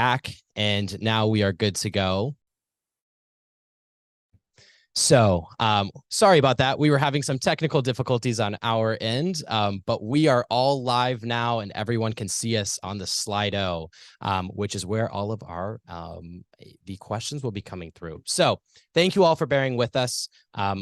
back, and now we are good to go. So sorry about that. We were having some technical difficulties on our end, but we are all live now and everyone can see us on the Slido, which is where all of our the questions will be coming through. So thank you all for bearing with us.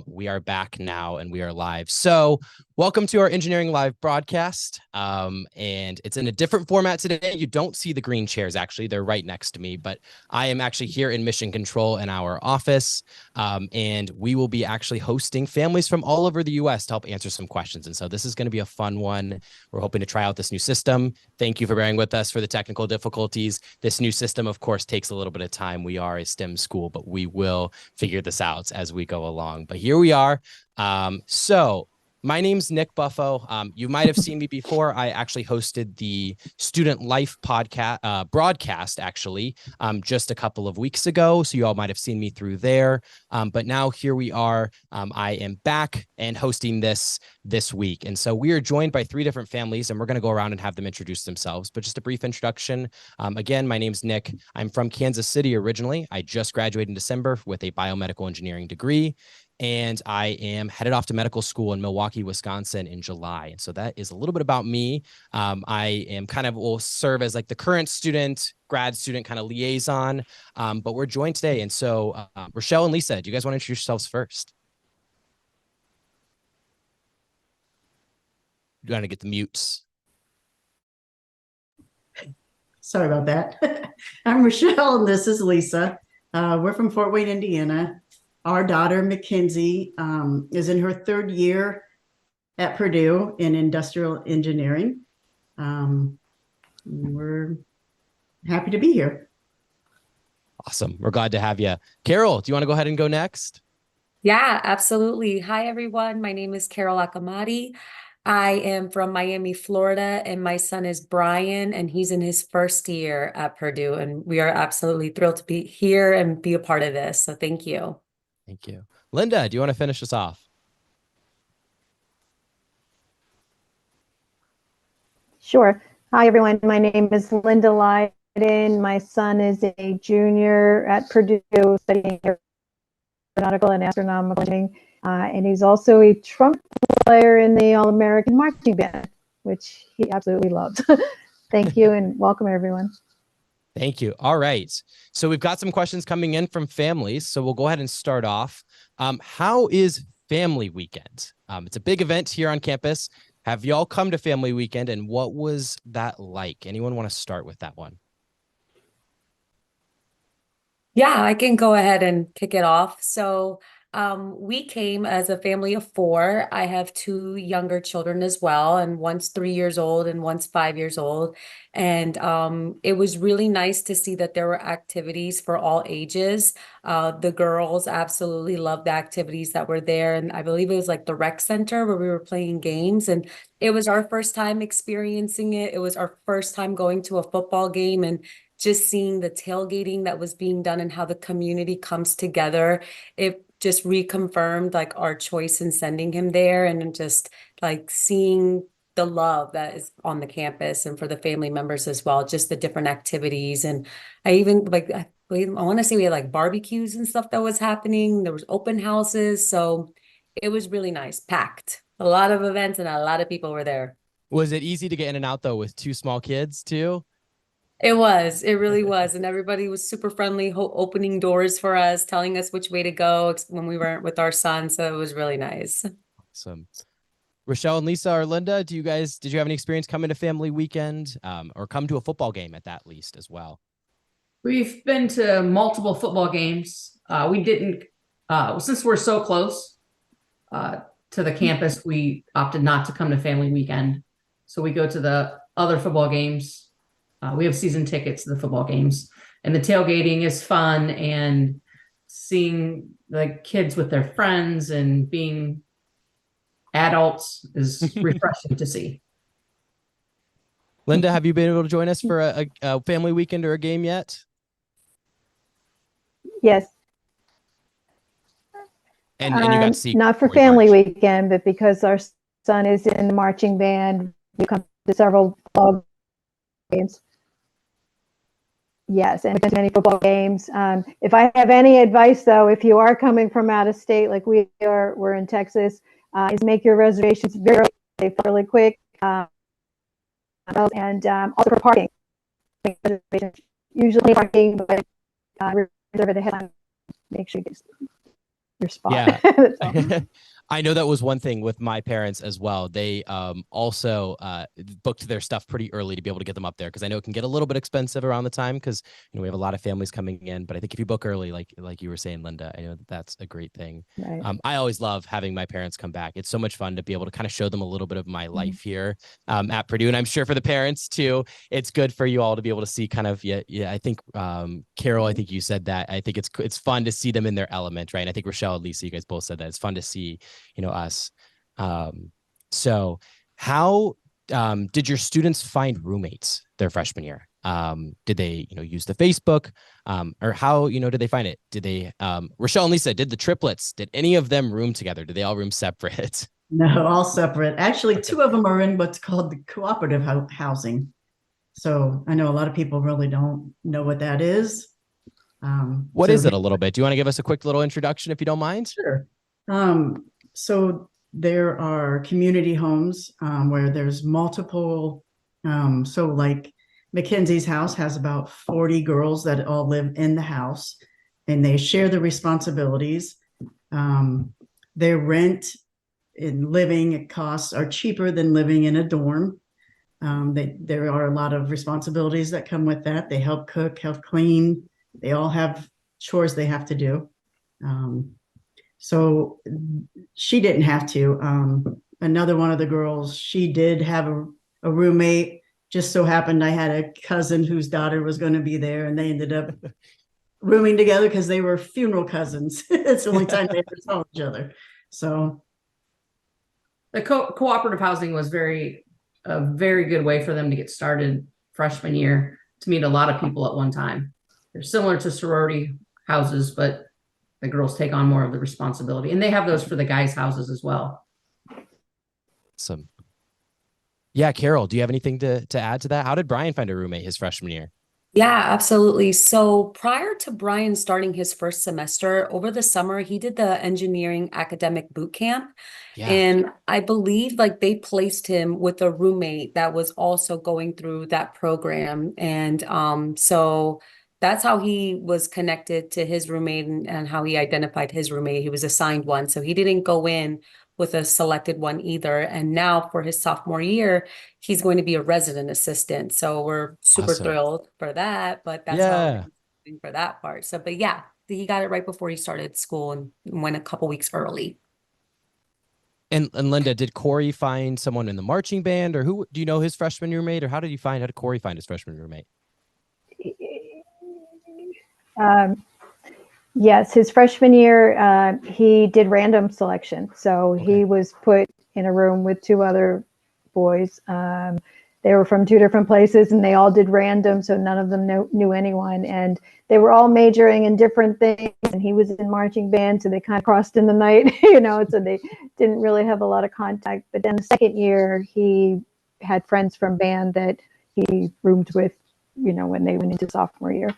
We are back now and we are live. So welcome to our Engineering Live broadcast. And it's in a different format today. You don't see the green chairs, actually. They're right next to me, but I am actually here in Mission Control in our office. And we will be actually hosting families from all over the US to help answer some questions. And so this is going to be a fun one. We're hoping to try out this new system. Thank you for bearing with us for the technical difficulties. This new system, of course, takes a little bit of time. We are a STEM school, but we will figure this out as we go along. But here we are. So my name's Nick Buffo. You might have seen me before. I actually hosted the Student Life podcast broadcast, actually, just a couple of weeks ago. So you all might have seen me through there. But now here we are. I am back and hosting this week. And so we are joined by 3 different families, and we're going to go around and have them introduce themselves. But just a brief introduction. Again, my name's Nick. I'm from Kansas City originally. I just graduated in December with a biomedical engineering degree. And I am headed off to medical school in Milwaukee, Wisconsin in July. And so that is a little bit about me. I am will serve as like the current grad student kind of liaison, but we're joined today. And so Rochelle and Lisa, do you guys want to introduce yourselves first? You want to get the mutes? Sorry about that. I'm Rochelle and this is Lisa. We're from Fort Wayne, Indiana. Our daughter, Mackenzie, is in her 3rd year at Purdue in industrial engineering. We're happy to be here. Awesome. We're glad to have you. Carol, do you want to go ahead and go next? Yeah, absolutely. Hi, everyone. My name is Carol Akamati. I am from Miami, Florida, and my son is Brian, and he's in his 1st year at Purdue. And we are absolutely thrilled to be here and be a part of this. So thank you. Thank you. Linda, do you want to finish us off? Sure. Hi, everyone. My name is Linda Leiden. My son is a junior at Purdue studying aeronautical and astronomical engineering. And he's also a trumpet player in the All-American Marching Band, which he absolutely loves. Thank you and welcome, everyone. Thank you. All right. So we've got some questions coming in from families. So we'll go ahead and start off. How is Family Weekend? It's a big event here on campus. Have y'all come to Family Weekend and what was that like? Anyone want to start with that one? Yeah, I can go ahead and kick it off. So we came as a family of 4. I have 2 younger children as well, and one's 3 years old and one's 5 years old. And it was really nice to see that there were activities for all ages. The girls absolutely loved the activities that were there. And I believe it was like the rec center where we were playing games. And it was our first time experiencing it. It was our first time going to a football game and just seeing the tailgating that was being done and how the community comes together. It just reconfirmed like our choice in sending him there, and just like seeing the love that is on the campus and for the family members as well, just the different activities. And I even I want to say we had like barbecues and stuff that was happening. There was open houses. So it was really nice, packed, a lot of events and a lot of people were there. Was it easy to get in and out though with 2 small kids too? It really was. And everybody was super friendly, opening doors for us, telling us which way to go when we weren't with our son. So it was really nice. Awesome. Rochelle and Lisa or Linda, did you have any experience coming to Family Weekend or come to a football game at that least as well? We've been to multiple football games. We didn't, since we're so close to the campus, we opted not to come to Family Weekend. So we go to the other football games. We have season tickets to the football games, and the tailgating is fun, and seeing the kids with their friends and being adults is refreshing to see. Linda, have you been able to join us for a Family Weekend or a game yet? Yes. And you got to see not for Family Weekend, but because our son is in the marching band, we come to several games. Yes, and been to many football games. If I have any advice, though, if you are coming from out of state, like we're in Texas, is make your reservations really quick, and also for parking. Usually parking, but reserve it ahead of time. Make sure you get your spot. Yeah. I know that was one thing with my parents as well. They also booked their stuff pretty early to be able to get them up there, because I know it can get a little bit expensive around the time, because we have a lot of families coming in. But I think if you book early, like you were saying, Linda, I know that's a great thing. Right. I always love having my parents come back. It's so much fun to be able to kind of show them a little bit of my life here at Purdue, and I'm sure for the parents too, it's good for you all to be able to see kind of I think Carol, I think you said that. I think it's fun to see them in their element, right? And I think Rochelle and Lisa, you guys both said that it's fun to see us. So how did your students find roommates their freshman year? Did they, use the Facebook, or how, did they find it? Did they, Rochelle and Lisa, did the triplets, did any of them room together? Did they all room separate? No, all separate. Actually, two of them are in what's called the cooperative housing. So I know a lot of people really don't know what that is. What is it a little bit? Do you want to give us a quick little introduction if you don't mind? Sure. So there are community homes where there's multiple. So like Mackenzie's house has about 40 girls that all live in the house, and they share the responsibilities. Their rent and living costs are cheaper than living in a dorm. There are a lot of responsibilities that come with that. They help cook, help clean. They all have chores they have to do. So she didn't have to. Another one of the girls, she did have a roommate. Just so happened I had a cousin whose daughter was going to be there, and they ended up rooming together because they were funeral cousins. It's the only time they ever saw each other. So the cooperative housing was a very good way for them to get started freshman year, to meet a lot of people at one time. They're similar to sorority houses, but the girls take on more of the responsibility, and they have those for the guys' houses as well. Awesome. Yeah, Carol, do you have anything to add to that? How did Brian find a roommate his freshman year? Yeah, absolutely. So prior to Brian starting his first semester, over the summer, he did the engineering academic boot camp. Yeah. And I believe like they placed him with a roommate that was also going through that program. And so that's how he was connected to his roommate, and how he identified his roommate. He was assigned one. So he didn't go in with a selected one either. And now for his sophomore year, he's going to be a resident assistant. So we're super Awesome. thrilled for that, but that's how for that part. So, but yeah, he got it right before he started school and went a couple weeks early. And Linda, did Corey find someone in the marching band, or who do you know his freshman roommate, or how did Corey find his freshman roommate? Yes, his freshman year, he did random selection. So he was put in a room with two other boys. They were from two different places, and they all did random. So none of them knew anyone, and they were all majoring in different things. And he was in marching band, so they kind of crossed in the night, so they didn't really have a lot of contact. But then the second year, he had friends from band that he roomed with, when they went into sophomore year.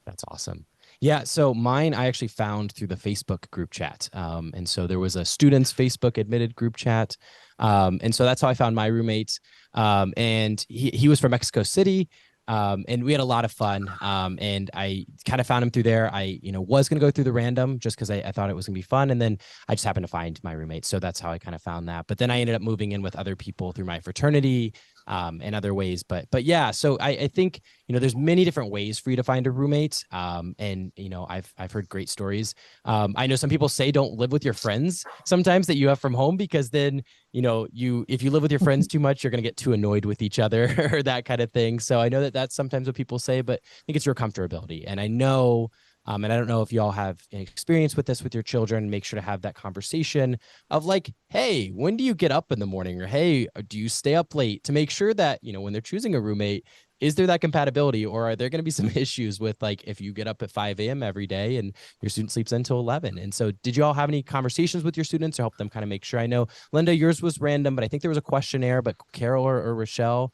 That's awesome. Yeah, so mine I actually found through the Facebook group chat. And so there was a students Facebook admitted group chat. And so that's how I found my roommate. And he was from Mexico City. And we had a lot of fun. And I kind of found him through there. I, was going to go through the random just because I thought it was going to be fun. And then I just happened to find my roommate. So that's how I kind of found that. But then I ended up moving in with other people through my fraternity, and other ways. But yeah, so I think, there's many different ways for you to find a roommate. And, I've heard great stories. I know some people say don't live with your friends sometimes that you have from home, because then, if you live with your friends too much, you're going to get too annoyed with each other or that kind of thing. So I know that that's sometimes what people say, but I think it's your comfortability. And I know, and I don't know if you all have any experience with this with your children, make sure to have that conversation of like, hey, when do you get up in the morning? Or, hey, do you stay up late? To make sure that, when they're choosing a roommate, is there that compatibility, or are there going to be some issues with like, if you get up at 5 a.m. every day and your student sleeps until 11? And so did you all have any conversations with your students to help them kind of make sure? I know, Linda, yours was random, but I think there was a questionnaire. But Carol or Rochelle,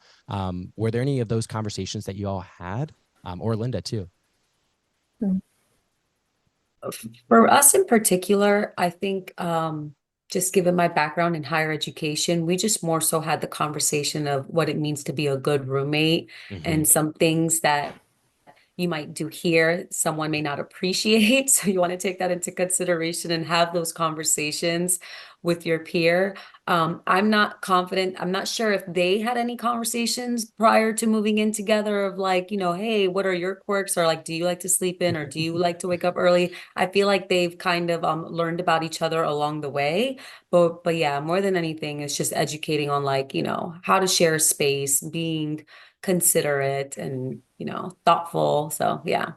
were there any of those conversations that you all had? or Linda too. For us in particular, I think just given my background in higher education, we just more so had the conversation of what it means to be a good roommate and some things that you might do here, someone may not appreciate. So you want to take that into consideration and have those conversations with your peer. I'm not confident. I'm not sure if they had any conversations prior to moving in together of like, hey, what are your quirks? Or like, do you like to sleep in or do you like to wake up early? I feel like they've kind of learned about each other along the way. But yeah, more than anything, it's just educating on like, how to share space, being considerate and thoughtful. So yeah.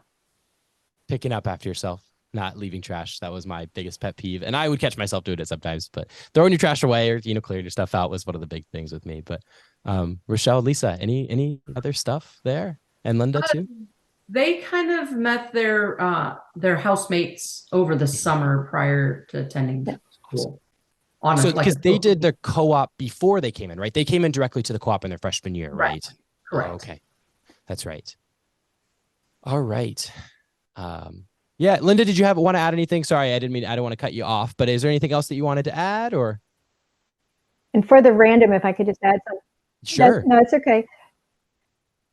Picking up after yourself, not leaving trash. That was my biggest pet peeve, and I would catch myself doing it sometimes. But throwing your trash away or clearing your stuff out was one of the big things with me. But Rochelle, Lisa, any other stuff there, and Linda too? They kind of met their housemates over the summer prior to attending school. So because they did the co-op before they came in, right? They came in directly to the co-op in their freshman year, right? Correct. Oh, okay, that's right. All right. Yeah, Linda, did you want to add anything? Sorry, I don't want to cut you off, but is there anything else that you wanted to add or? And for the random, if I could just add something. Sure. No, it's okay.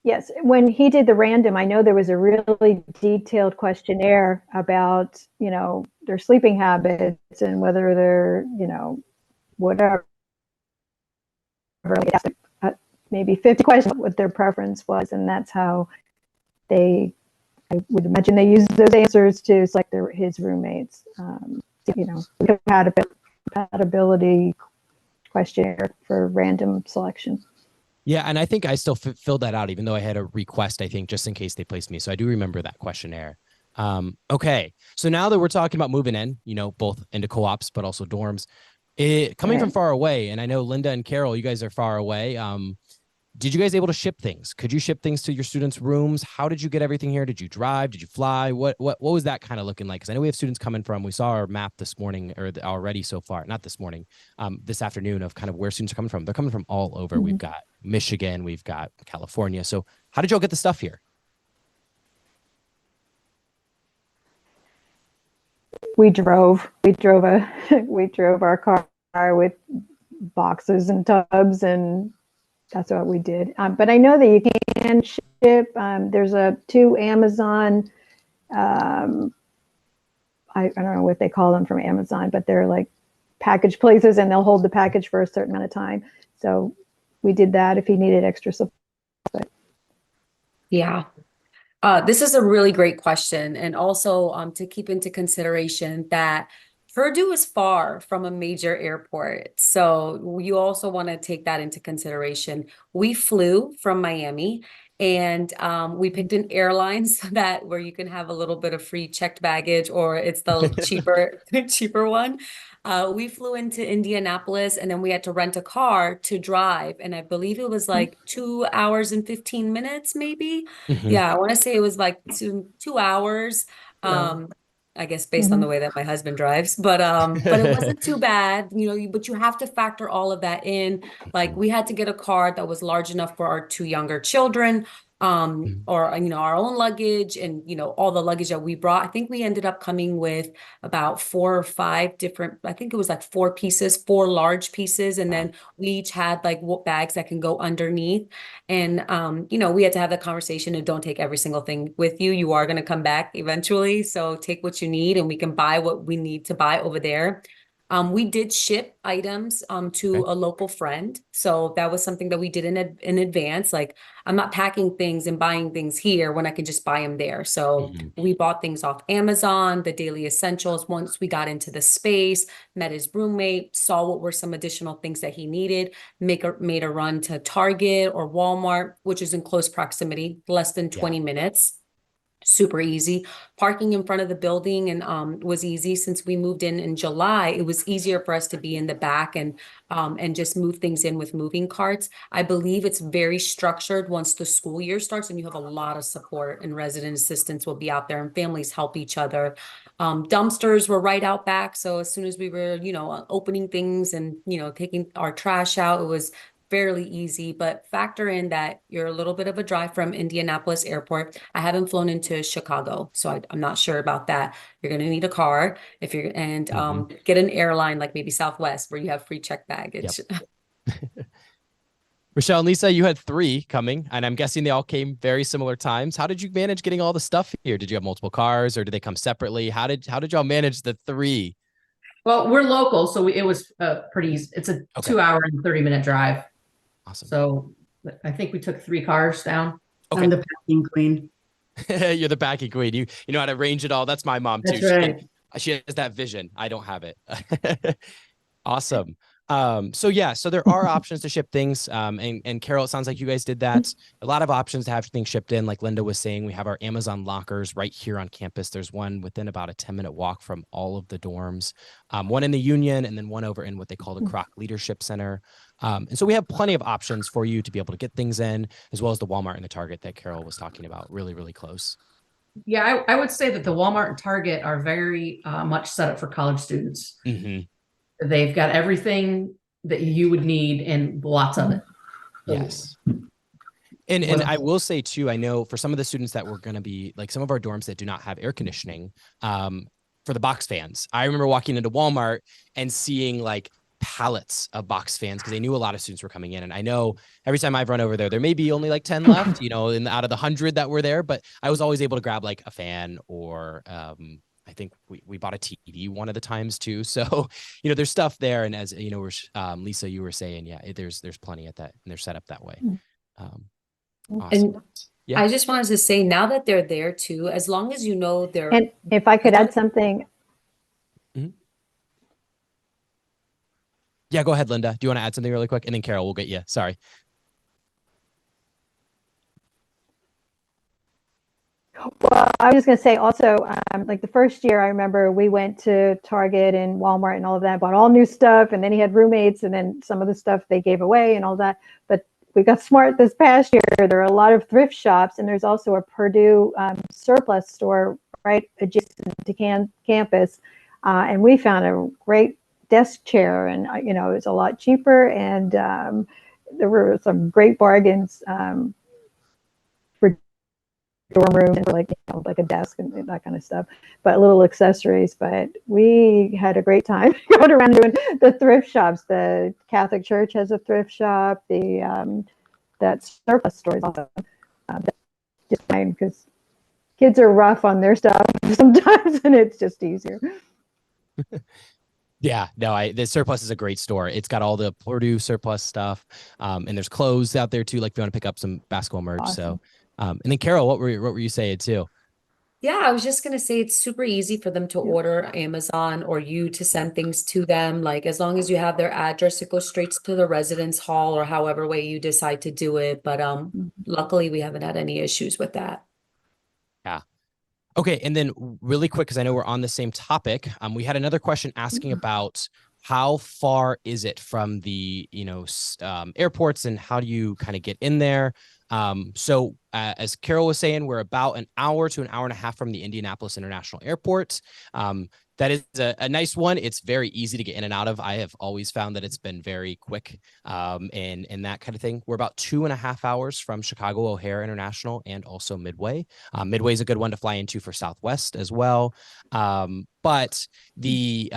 Yes, when he did the random, I know there was a really detailed questionnaire about, their sleeping habits and whether they're, whatever. Maybe 50 questions what their preference was, and that's how I would imagine they use those answers to select his roommates. Compatibility questionnaire for random selection. Yeah, and I think I still filled that out, even though I had a request, I think, just in case they placed me. So I do remember that questionnaire. Okay, so now that we're talking about moving in, both into co-ops, but also dorms, coming from far away, and I know Linda and Carol, you guys are far away. Did you guys able to ship things? Could you ship things to your students' rooms? How did you get everything here? Did you drive? Did you fly? What was that kind of looking like? Because I know we have students coming from, we saw our map this morning or already so far, not this morning, this afternoon of kind of where students are coming from. They're coming from all over. We've got Michigan, we've got California. So how did y'all get the stuff here? We drove our car with boxes and tubs, and that's what we did. But I know that you can ship. There's two Amazon. I don't know what they call them from Amazon, but they're like package places, and they'll hold the package for a certain amount of time. So we did that if he needed extra support. Yeah. This is a really great question. And also to keep into consideration that Purdue is far from a major airport. So you also want to take that into consideration. We flew from Miami and we picked an airline so that where you can have a little bit of free checked baggage, or it's the cheaper one. We flew into Indianapolis and then we had to rent a car to drive. And I believe it was like 2 hours and 15 minutes, maybe. Yeah, I want to say it was like two hours. I guess based on the way that my husband drives, but it wasn't too bad, but you have to factor all of that in. Like we had to get a car that was large enough for our two younger children, or our own luggage and all the luggage that we brought. I think we ended up coming with about 4 or 5 different, I think it was like 4 pieces, 4 large pieces, and then we each had like bags that can go underneath. And we had to have the conversation of don't take every single thing with you. You are going to come back eventually, so take what you need and we can buy what we need to buy over there. We did ship items to a local friend. So that was something that we did in advance. Like I'm not packing things and buying things here when I can just buy them there. So we bought things off Amazon, the daily essentials. Once we got into the space, met his roommate, saw what were some additional things that he needed, made a run to Target or Walmart, which is in close proximity, less than 20 minutes. Super easy. Parking in front of the building and was easy. Since we moved in July, it was easier for us to be in the back and just move things in with moving carts. I believe it's very structured once the school year starts, and you have a lot of support, and resident assistants will be out there and families help each other. Dumpsters were right out back, so as soon as we were opening things and taking our trash out, it was fairly easy, but factor in that you're a little bit of a drive from Indianapolis Airport. I haven't flown into Chicago, so I'm not sure about that. You're going to need a car if you're, and get an airline like maybe Southwest where you have free checked baggage. Yep. Rochelle and Lisa, you had 3 coming, and I'm guessing they all came very similar times. How did you manage getting all the stuff here? Did you have multiple cars, or did they come separately? How did y'all manage the 3? Well, we're local, so it was pretty easy. It's a Okay. 2-hour and 30-minute drive. Awesome. So I think we took 3 cars down. Okay. I'm the packing queen. You're the packing queen. You know how to arrange it all. That's my mom too. That's right. She has that vision. I don't have it. Awesome. So there are options to ship things. And Carol, it sounds like you guys did that. A lot of options to have things shipped in. Like Linda was saying, we have our Amazon lockers right here on campus. There's one within about a 10-minute walk from all of the dorms, one in the Union, and then one over in what they call the Kroc Leadership Center. And so we have plenty of options for you to be able to get things in, as well as the Walmart and the Target that Carol was talking about. Really, really close. Yeah, I would say that the Walmart and Target are very much set up for college students. They've got everything that you would need and lots of it. Yes. And I will say too, I know for some of the students that were going to be like some of our dorms that do not have air conditioning, for the box fans, I remember walking into Walmart and seeing like pallets of box fans because they knew a lot of students were coming in. And I know every time I've run over there may be only like 10 left, out of the 100 that were there, but I was always able to grab like a fan or, I think we bought a TV one of the times too. So, there's stuff there. And as Lisa, you were saying, yeah, there's plenty at that, and they're set up that way. Awesome. And yeah. I just wanted to say, now that they're there too, as long as they're. And if I could add something. Yeah, go ahead, Linda. Do you want to add something really quick? And then Carol, we'll get you. Sorry. Well, I was just going to say also, like the first year, I remember we went to Target and Walmart and all of that, bought all new stuff, and then he had roommates, and then some of the stuff they gave away and all that. But we got smart this past year. There are a lot of thrift shops, and there's also a Purdue surplus store right adjacent to campus, and we found a great desk chair, and it was a lot cheaper, and there were some great bargains for dorm rooms and for like a desk and that kind of stuff, but little accessories. But we had a great time going around doing the thrift shops. The Catholic Church has a thrift shop. That surplus store is also just fine because kids are rough on their stuff sometimes, and it's just easier. Yeah, no, the surplus is a great store. It's got all the Purdue surplus stuff, and there's clothes out there too. Like if you want to pick up some basketball merch. Awesome. So, and then Carol, what were you saying too? Yeah, I was just gonna say it's super easy for them to order Amazon or you to send things to them. Like as long as you have their address, it goes straight to the residence hall or however way you decide to do it. But luckily we haven't had any issues with that. Yeah. Okay, and then really quick, because I know we're on the same topic, we had another question asking about how far is it from the airports and how do you kind of get in there? So as Carol was saying, we're about an hour to an hour and a half from the Indianapolis International Airport. That is a nice one. It's very easy to get in and out of. I have always found that it's been very quick and that kind of thing. We're about 2.5 hours from Chicago O'Hare International and also Midway. Midway is a good one to fly into for Southwest as well. But the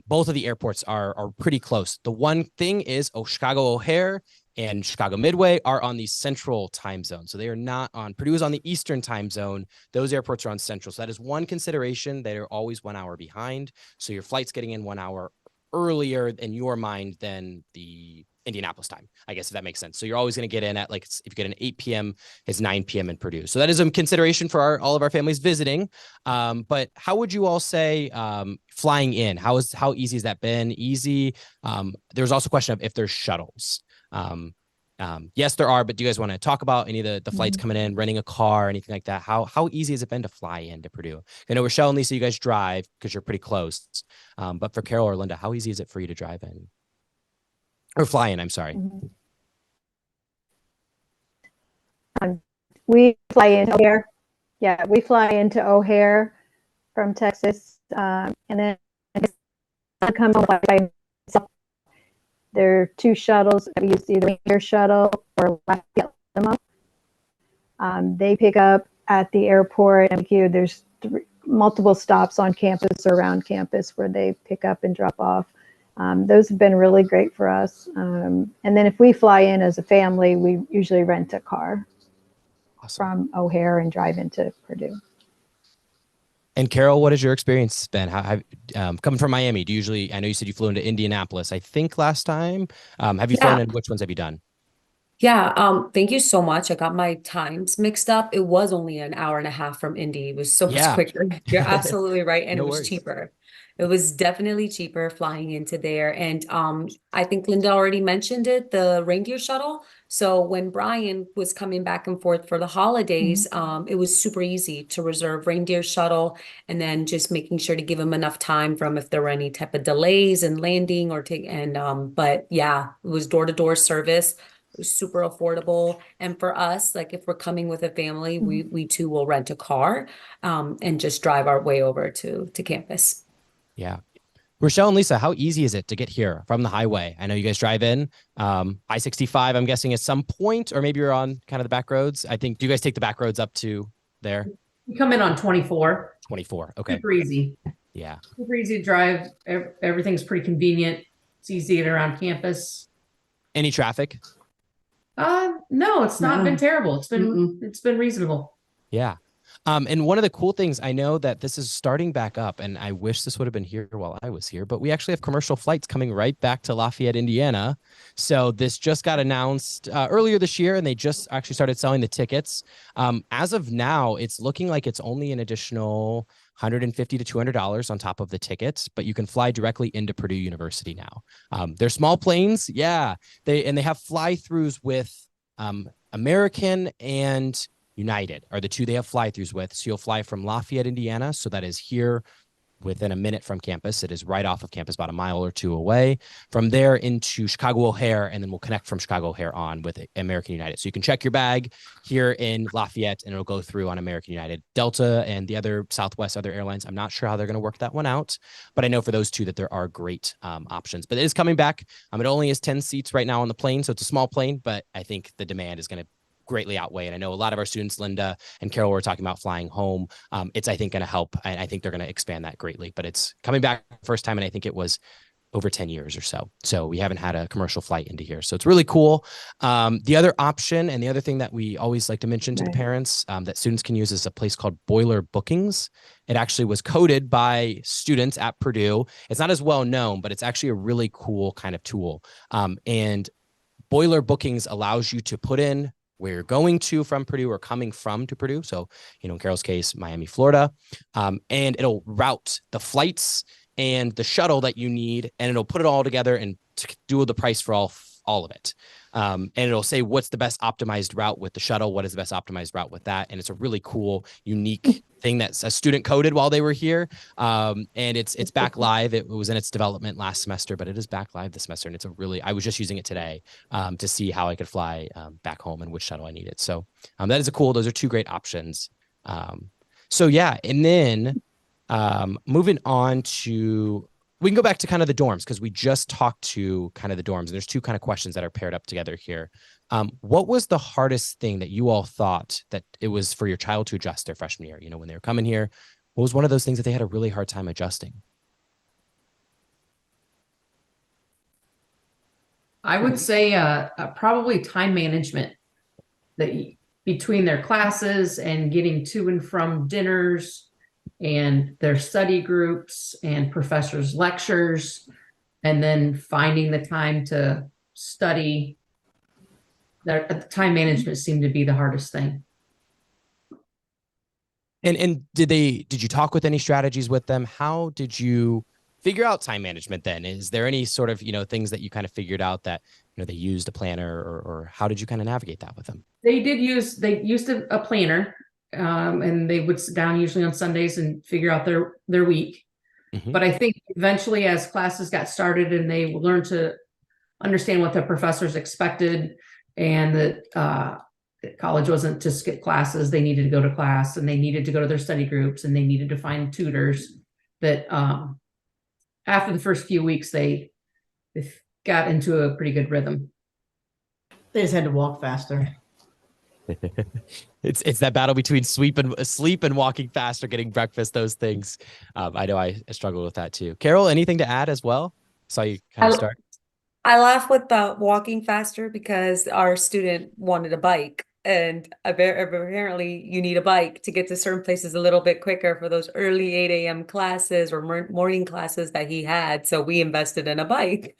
both of the airports are pretty close. The one thing is Chicago O'Hare and Chicago Midway are on the central time zone. So they are not on, Purdue is on the Eastern time zone. Those airports are on central. So that is one consideration. They are always 1 hour behind. So your flight's getting in 1 hour earlier in your mind than the Indianapolis time, I guess, if that makes sense. So you're always going to get in at if you get an 8 p.m., it's 9 p.m. in Purdue. So that is a consideration for all of our families visiting. But how would you all say flying in? How easy has that been? Easy. There's also a question of if there's shuttles. Yes, there are, but do you guys want to talk about any of the flights coming in, renting a car, anything like that? How easy has it been to fly into Purdue? I know Rochelle and Lisa, you guys drive because you're pretty close. But for Carol or Linda, how easy is it for you to drive in? Or fly in, I'm sorry. We fly into O'Hare. Yeah, we fly into O'Hare from Texas, and then come by There are two shuttles. We use either Reindeer Shuttle or Lafayette Limo. They pick up at the airport, MQ. There's multiple stops on campus or around campus where they pick up and drop off. Those have been really great for us. And then if we fly in as a family, we usually rent a car from O'Hare and drive into Purdue. And Carol, what has your experience been? How coming from Miami? Do you usually? I know you said you flew into Indianapolis, I think last time. Have you flown in? Which ones have you done? Yeah, thank you so much. I got my times mixed up. It was only an hour and a half from Indy. It was so much quicker. You're absolutely right. And No it was worries. cheaper. It was definitely cheaper flying into there. And I think Linda already mentioned it, the reindeer shuttle. So when Brian was coming back and forth for the holidays, it was super easy to reserve reindeer shuttle and then just making sure to give him enough time from if there were any type of delays in landing or but yeah, it was door-to-door service. It was super affordable. And for us, like if we're coming with a family, we too will rent a car and just drive our way over to campus. Yeah. Rochelle and Lisa, how easy is it to get here from the highway? I know you guys drive in. I-65, I'm guessing at some point, or maybe you're on kind of the back roads. I think, do you guys take the back roads up to there? We come in on 24. 24. Okay. Super easy. Yeah. Super easy to drive. Everything's pretty convenient. It's easy to get around campus. Any traffic? No, it's not been terrible. It's been reasonable. Yeah. And one of the cool things, I know that this is starting back up, and I wish this would have been here while I was here, but we actually have commercial flights coming right back to Lafayette, Indiana. So this just got announced earlier this year, and they just actually started selling the tickets. As of now, it's looking like it's only an additional $150 to $200 on top of the tickets, but you can fly directly into Purdue University now. They're small planes. Yeah. They have fly-throughs with American and United are the two they have fly-throughs with. So you'll fly from Lafayette, Indiana. So that is here within a minute from campus. It is right off of campus, about a mile or two away. From there into Chicago O'Hare, and then we'll connect from Chicago O'Hare on with American United. So you can check your bag here in Lafayette, and it'll go through on American United. Delta and the other Southwest, other airlines, I'm not sure how they're going to work that one out, but I know for those two that there are great options. But it is coming back. It only has 10 seats right now on the plane, so it's a small plane, but I think the demand is going to greatly outweigh. And I know a lot of our students, Linda and Carol, were talking about flying home. It's, I think, going to help. I think they're going to expand that greatly, but it's coming back first time. And I think it was over 10 years or so. So we haven't had a commercial flight into here. So it's really cool. The other option and the other thing that we always like to mention to the parents that students can use is a place called Boiler Bookings. It actually was coded by students at Purdue. It's not as well known, but it's actually a really cool kind of tool. And Boiler Bookings allows you to put in where you're going to from Purdue or coming from to Purdue. So, in Carol's case, Miami, Florida, and it'll route the flights and the shuttle that you need, and it'll put it all together and do the price for all of it. And it'll say what's the best optimized route with the shuttle, what is the best optimized route with that. And it's a really cool, unique thing that a student coded while they were here. And it's back live. It was in its development last semester, but it is back live this semester. And it's I was just using it today to see how I could fly back home and which shuttle I needed. So that is those are two great options. So yeah, and then moving on to, we can go back to kind of the dorms because we just talked to kind of the dorms, and there's two kind of questions that are paired up together here. What was the hardest thing that you all thought that it was for your child to adjust their freshman year? When they were coming here, what was one of those things that they had a really hard time adjusting? I would say probably time management, that between their classes and getting to and from dinners and their study groups and professors' lectures, and then finding the time to study. That time management seemed to be the hardest thing. And did you talk with any strategies with them? How did you figure out time management then? Is there any sort of, things that you kind of figured out that, they used a planner, or how did you kind of navigate that with them? They used a planner. And they would sit down usually on Sundays and figure out their week. Mm-hmm. But I think eventually, as classes got started and they learned to understand what the professors expected, and that college wasn't to skip classes, they needed to go to class, and they needed to go to their study groups, and they needed to find tutors, that after the first few weeks, they got into a pretty good rhythm. They just had to walk faster. It's that battle between sleep and walking faster, getting breakfast, those things. I know I struggle with that too. Carol, anything to add as well? Saw you kind of I, start. I laugh with the walking faster because our student wanted a bike, and apparently you need a bike to get to certain places a little bit quicker for those early 8 a.m. classes or morning classes that he had. So we invested in a bike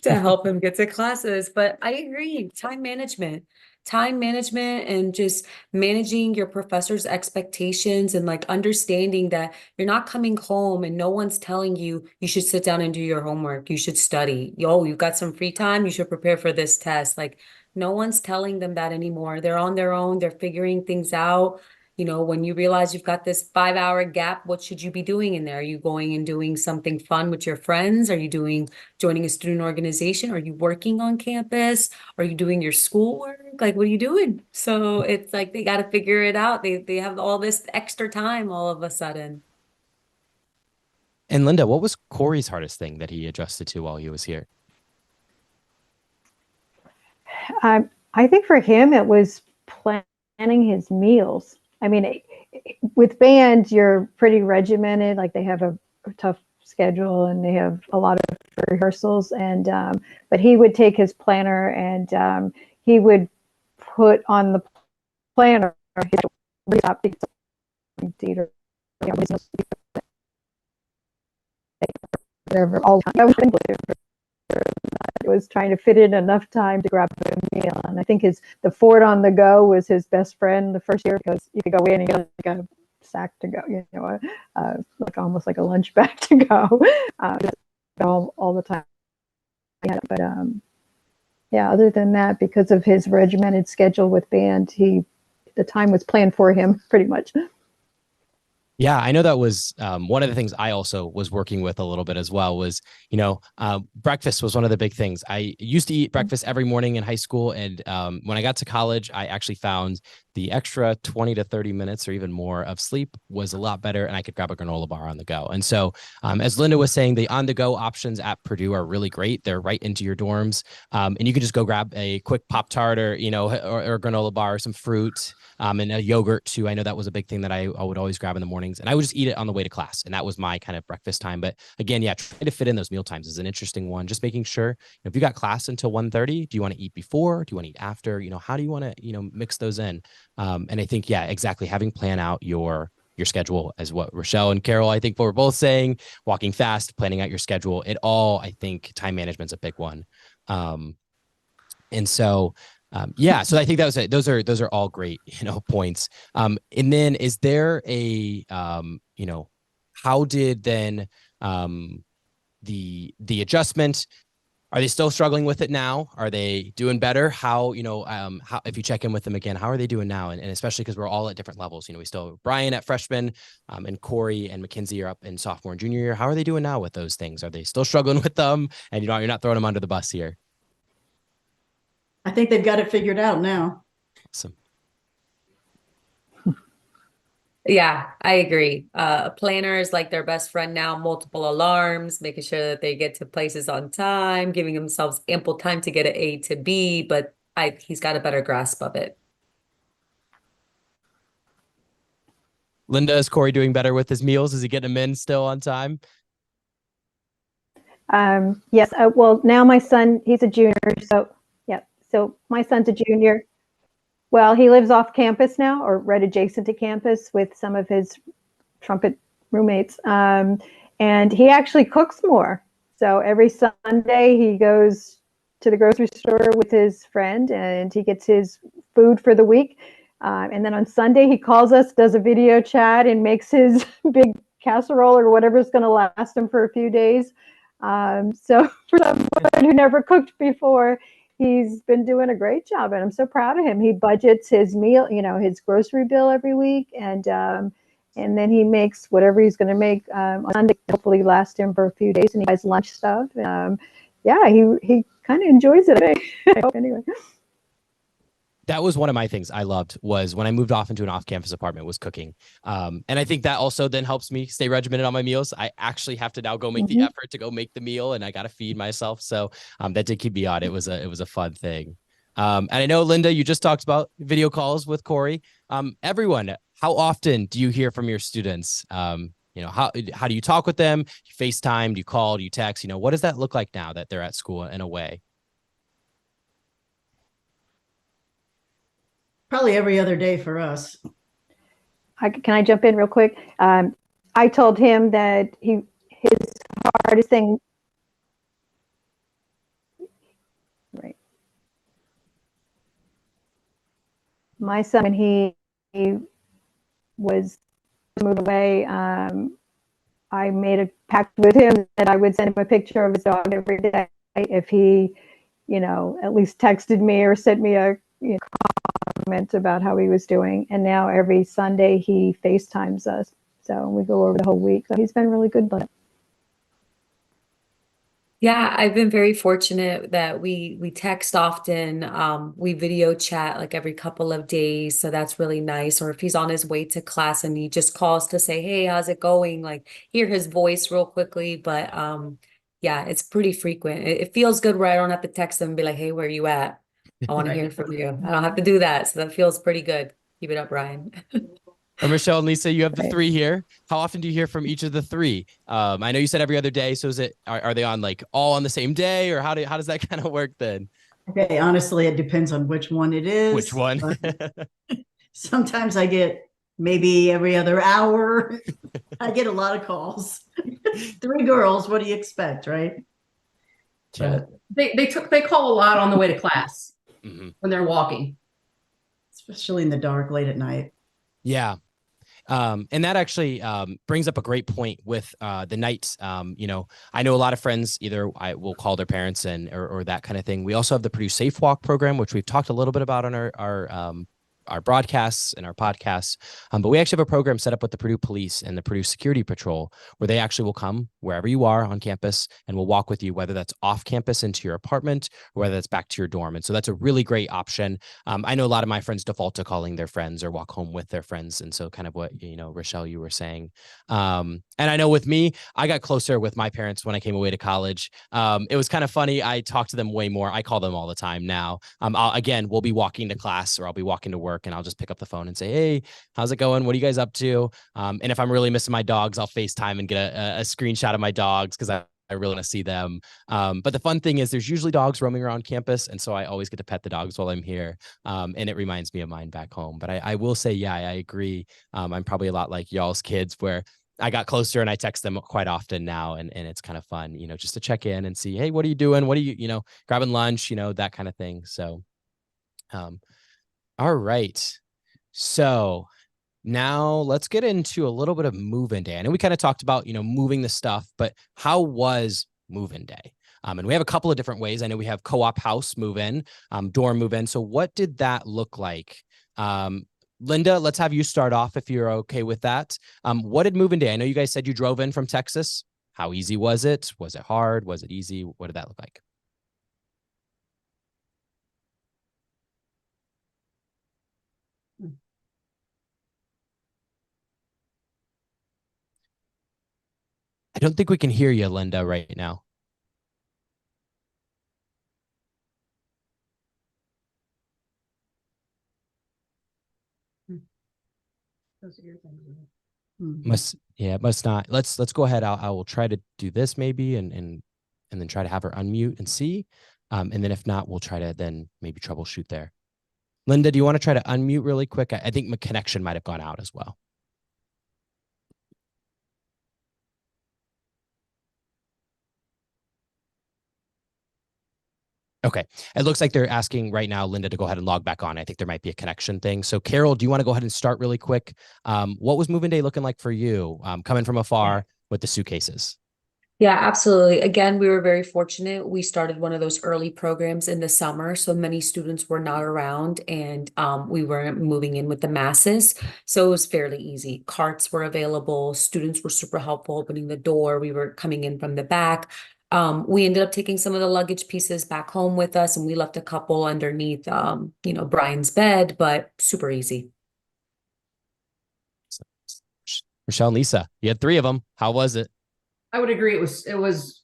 to help him get to classes. But I agree, time management and just managing your professor's expectations and like understanding that you're not coming home and no one's telling you you should sit down and do your homework. You should study. You've got some free time. You should prepare for this test. Like no one's telling them that anymore. They're on their own. They're figuring things out. When you realize you've got this 5-hour gap, what should you be doing in there? Are you going and doing something fun with your friends? Are you joining a student organization? Are you working on campus? Are you doing your schoolwork? Like, what are you doing? So it's like they got to figure it out. They have all this extra time all of a sudden. And Linda, what was Corey's hardest thing that he adjusted to while he was here? I think for him, it was planning his meals. I mean, with band, you're pretty regimented. Like they have a tough schedule and they have a lot of rehearsals. And but he would take his planner and he would put on the planner whatever all it was trying to fit in enough time to grab a meal. And I think the Ford on the go was his best friend the first year because you could go in and get like a sack to go, like almost like a lunch bag to go all the time. Yeah, but yeah, other than that, because of his regimented schedule with band, the time was planned for him pretty much. Yeah, I know that was one of the things I also was working with a little bit as well was, breakfast was one of the big things. I used to eat breakfast every morning in high school. And when I got to college, I actually found the extra 20 to 30 minutes or even more of sleep was a lot better. And I could grab a granola bar on the go. And so as Linda was saying, the on the go options at Purdue are really great. They're right into your dorms. And you can just go grab a quick Pop-Tart or, or a granola bar or some fruit. And a yogurt too. I know that was a big thing that I would always grab in the mornings, and I would just eat it on the way to class. And that was my kind of breakfast time. But again, yeah, trying to fit in those meal times is an interesting one. Just making sure if you got class until 1:30, do you want to eat before? Do you want to eat after? How do you want to, mix those in? And I think, yeah, exactly. Having plan out your schedule as what Rochelle and Carol, I think we're both saying, walking fast, planning out your schedule. I think time management's a big one. And so, yeah, so I think that was it. Those are all great, points. And then is there a, how did then the adjustment, are they still struggling with it now? Are they doing better? How, how, if you check in with them again, how are they doing now? And especially because we're all at different levels, we still have Brian at freshman and Corey and Mackenzie are up in sophomore and junior year. How are they doing now with those things? Are they still struggling with them? And, you're not throwing them under the bus here. I think they've got it figured out now. Awesome. Yeah, I agree. A planner is like their best friend now, multiple alarms, making sure that they get to places on time, giving themselves ample time to get an A to B, but he's got a better grasp of it. Linda, is Corey doing better with his meals? Is he getting them in still on time? Yes. Well, now my son, he's a junior, so yeah. So my son's a junior. Well, he lives off campus now, or right adjacent to campus with some of his trumpet roommates. And he actually cooks more. So every Sunday he goes to the grocery store with his friend and he gets his food for the week. And then on Sunday he calls us, does a video chat and makes his big casserole or whatever is going to last him for a few days. So for someone who never cooked before, he's been doing a great job, and I'm so proud of him. He budgets his meal, his grocery bill every week, and then he makes whatever he's going to make on Sunday. Hopefully, last him for a few days, and he buys lunch stuff. Yeah, he kind of enjoys it. I hope anyway. That was one of my things I loved, was when I moved off into an off-campus apartment, was cooking. And I think that also then helps me stay regimented on my meals. I actually have to now go make the effort to go make the meal, and I got to feed myself. So that did keep me on. It was a fun thing. And I know, Linda, you just talked about video calls with Corey. Everyone, how often do you hear from your students? How do you talk with them? You FaceTime, do you call, do you text? What does that look like now that they're at school in a way? Probably every other day for us. Can I jump in real quick? I told him that his hardest thing, right? My son, when he was to move away, I made a pact with him that I would send him a picture of his dog every day if he, at least texted me or sent me a comment about how he was doing. And now every Sunday he FaceTimes us. So we go over the whole week. So he's been really good about it. Yeah, I've been very fortunate that we text often. We video chat like every couple of days. So that's really nice. Or if he's on his way to class and he just calls to say, hey, how's it going? Like, hear his voice real quickly. But yeah, it's pretty frequent. It feels good where I don't have to text them and be like, hey, where are you at? I want to hear from you. I don't have to do that. So that feels pretty good. Keep it up, Ryan. Or Michelle and Lisa, you have the Right. three here. How often do you hear from each of the three? I know you said every other day. So are they on like all on the same day, or how does that kind of work then? Okay, honestly, it depends on which one it is. Which one? Sometimes I get maybe every other hour. I get a lot of calls. Three girls, what do you expect, right? Yeah. But They call a lot on the way to class Mhm. when they're walking. especially in the dark, late at night. Yeah. And that actually brings up a great point with the nights. I know a lot of friends, either I will call their parents or that kind of thing. We also have the Purdue Safe Walk program, which we've talked a little bit about on our broadcasts and our podcasts. But we actually have a program set up with the Purdue Police and the Purdue Security Patrol, where they actually will come wherever you are on campus and will walk with you, whether that's off campus into your apartment or whether that's back to your dorm. And so that's a really great option. I know a lot of my friends default to calling their friends or walk home with their friends. And so kind of what, Rochelle, you were saying. And I know with me, I got closer with my parents when I came away to college. It was kind of funny. I talk to them way more. I call them all the time now. We'll be walking to class or I'll be walking to work, and I'll just pick up the phone and say, hey, how's it going? What are you guys up to? And if I'm really missing my dogs, I'll FaceTime and get a screenshot of my dogs because I really want to see them. But the fun thing is there's usually dogs roaming around campus. And so I always get to pet the dogs while I'm here. And it reminds me of mine back home. But I will say, yeah, I agree. I'm probably a lot like y'all's kids, where I got closer and I text them quite often now. And it's kind of fun, just to check in and see, hey, what are you doing? What are you, grabbing lunch, that kind of thing. So, all right. So now let's get into a little bit of move-in day. I know we kind of talked about, moving the stuff, but how was move-in day? And we have a couple of different ways. I know we have co-op house move-in, dorm move-in. So what did that look like? Linda, let's have you start off if you're okay with that. What did move-in day? I know you guys said you drove in from Texas. How easy was it? Was it hard? Was it easy? What did that look like? I don't think we can hear you, Linda, right now. Must not. Let's go ahead. I will try to do this maybe and then try to have her unmute and see. And then if not, we'll try to then maybe troubleshoot there. Linda, do you want to try to unmute really quick? I think my connection might have gone out as well. Okay. It looks like they're asking right now, Linda, to go ahead and log back on. I think there might be a connection thing. So Carol, do you want to go ahead and start really quick? What was moving day looking like for you, coming from afar with the suitcases? Yeah, absolutely. Again, we were very fortunate. We started one of those early programs in the summer, so many students were not around, and we weren't moving in with the masses. So it was fairly easy. Carts were available. Students were super helpful opening the door. We were coming in from the back. We ended up taking some of the luggage pieces back home with us, and we left a couple underneath, Brian's bed, but super easy. Rochelle and Lisa, you had 3 of them. How was it? I would agree. It was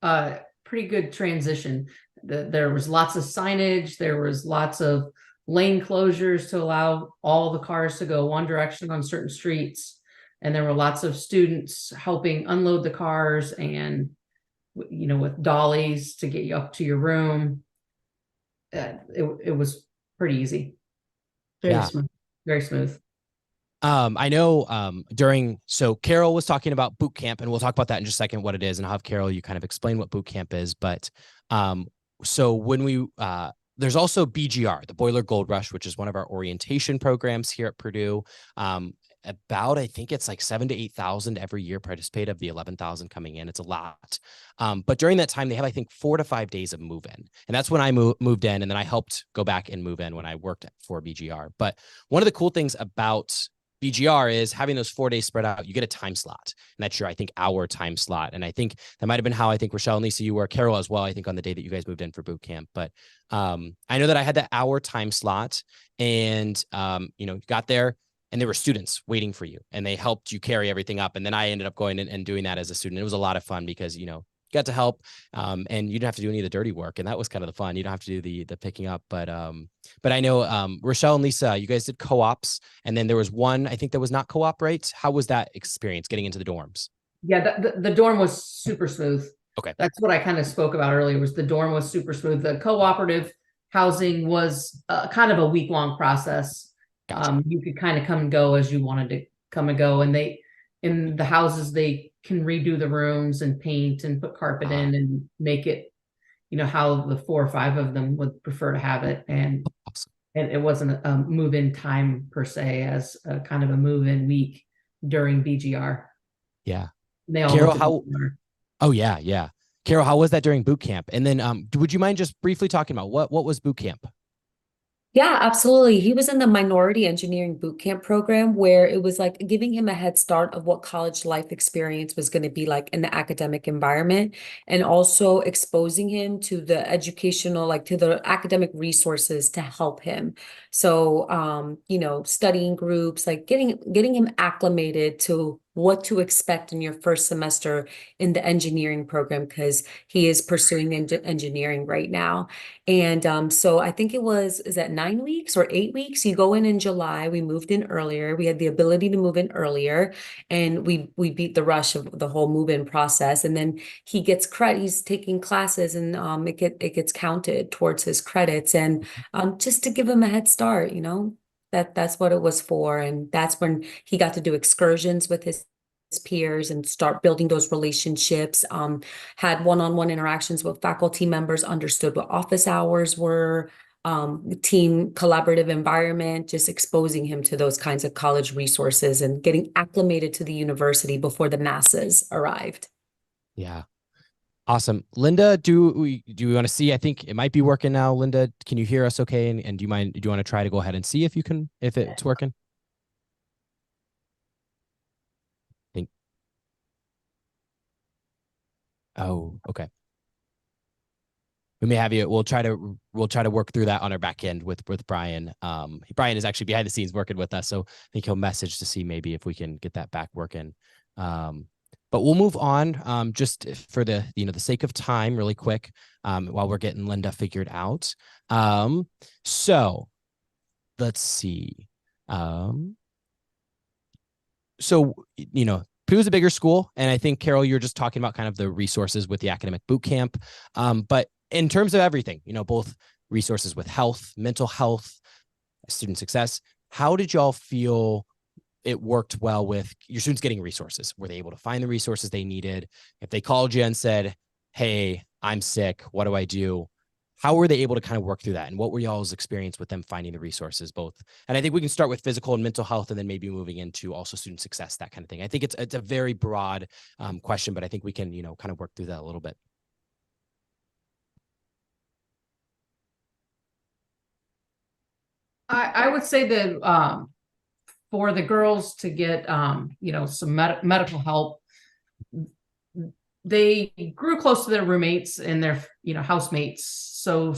a pretty good transition. There was lots of signage. There was lots of lane closures to allow all the cars to go one direction on certain streets. And there were lots of students helping unload the cars and, with dollies to get you up to your room. It was pretty easy. Yeah. Smooth. Very smooth. I know so Carol was talking about boot camp, and we'll talk about that in just a second, what it is, and I'll have Carol, you kind of explain what boot camp is. But so when we there's also BGR, the Boiler Gold Rush, which is one of our orientation programs here at Purdue. I think it's like 7,000 to 8,000 every year participate of the 11,000 coming in. It's a lot. But during that time, they have, I think, 4 to 5 days of move in. And that's when I moved in. And then I helped go back and move in when I worked for BGR. But one of the cool things about BGR is having those 4 days spread out, you get a time slot. And that's your, I think, hour time slot. And I think that might've been how I think Rochelle and Lisa, you were, Carol as well, I think on the day that you guys moved in for boot camp. But I know that I had that hour time slot and, got there and there were students waiting for you and they helped you carry everything up. And then I ended up going and doing that as a student. It was a lot of fun because, got to help and you didn't have to do any of the dirty work. And that was kind of the fun. You don't have to do the picking up. But I know Rochelle and Lisa, you guys did co-ops. And then there was one, I think that was not co-op, right? How was that experience getting into the dorms? Yeah, the dorm was super smooth. Okay. That's what I kind of spoke about earlier, was the dorm was super smooth. The cooperative housing was kind of a week-long process. Gotcha. You could kind of come and go as you wanted to come and go. And in the houses, they can redo the rooms and paint and put carpet in and make it, how the 4 or 5 of them would prefer to have it. And, awesome. And it wasn't a move-in time per se, as a kind of a move-in week during BGR. Yeah. They all Carol, oh yeah. Carol, how was that during boot camp? And then would you mind just briefly talking about what was boot camp? Yeah, absolutely. He was in the minority engineering bootcamp program where it was like giving him a head start of what college life experience was going to be like in the academic environment, and also exposing him to the educational, like to the academic resources to help him. So, studying groups, like getting him acclimated to what to expect in your first semester in the engineering program, because he is pursuing engineering right now. And so I think is that 9 weeks or 8 weeks? You go in July. We moved in earlier. We had the ability to move in earlier, and we beat the rush of the whole move-in process. And then he gets credit. He's taking classes, and it gets counted towards his credits. And just to give him a head start, that's what it was for. And that's when he got to do excursions with his peers and start building those relationships, had one-on-one interactions with faculty members, understood what office hours were, team collaborative environment, just exposing him to those kinds of college resources and getting acclimated to the university before the masses arrived. Yeah. Awesome. Linda, do we want to see? I think it might be working now. Linda, can you hear us okay? And do you want to try to go ahead and see if it's working? Oh, okay. We may have you. We'll try to work through that on our back end with Brian. Brian is actually behind the scenes working with us, so I think he'll message to see maybe if we can get that back working. But we'll move on just for the sake of time, really quick, while we're getting Linda figured out. So let's see. Purdue is a bigger school, and I think, Carol, you're just talking about kind of the resources with the academic boot camp. But in terms of everything, both resources with health, mental health, student success, how did y'all feel it worked well with your students getting resources? Were they able to find the resources they needed? If they called you and said, hey, I'm sick, what do I do? How were they able to kind of work through that? And what were y'all's experience with them finding the resources both? And I think we can start with physical and mental health, and then maybe moving into also student success, that kind of thing. I think it's a very broad question, but I think we can, kind of work through that a little bit. I would say that for the girls to get, some medical help, they grew close to their roommates and their, housemates. So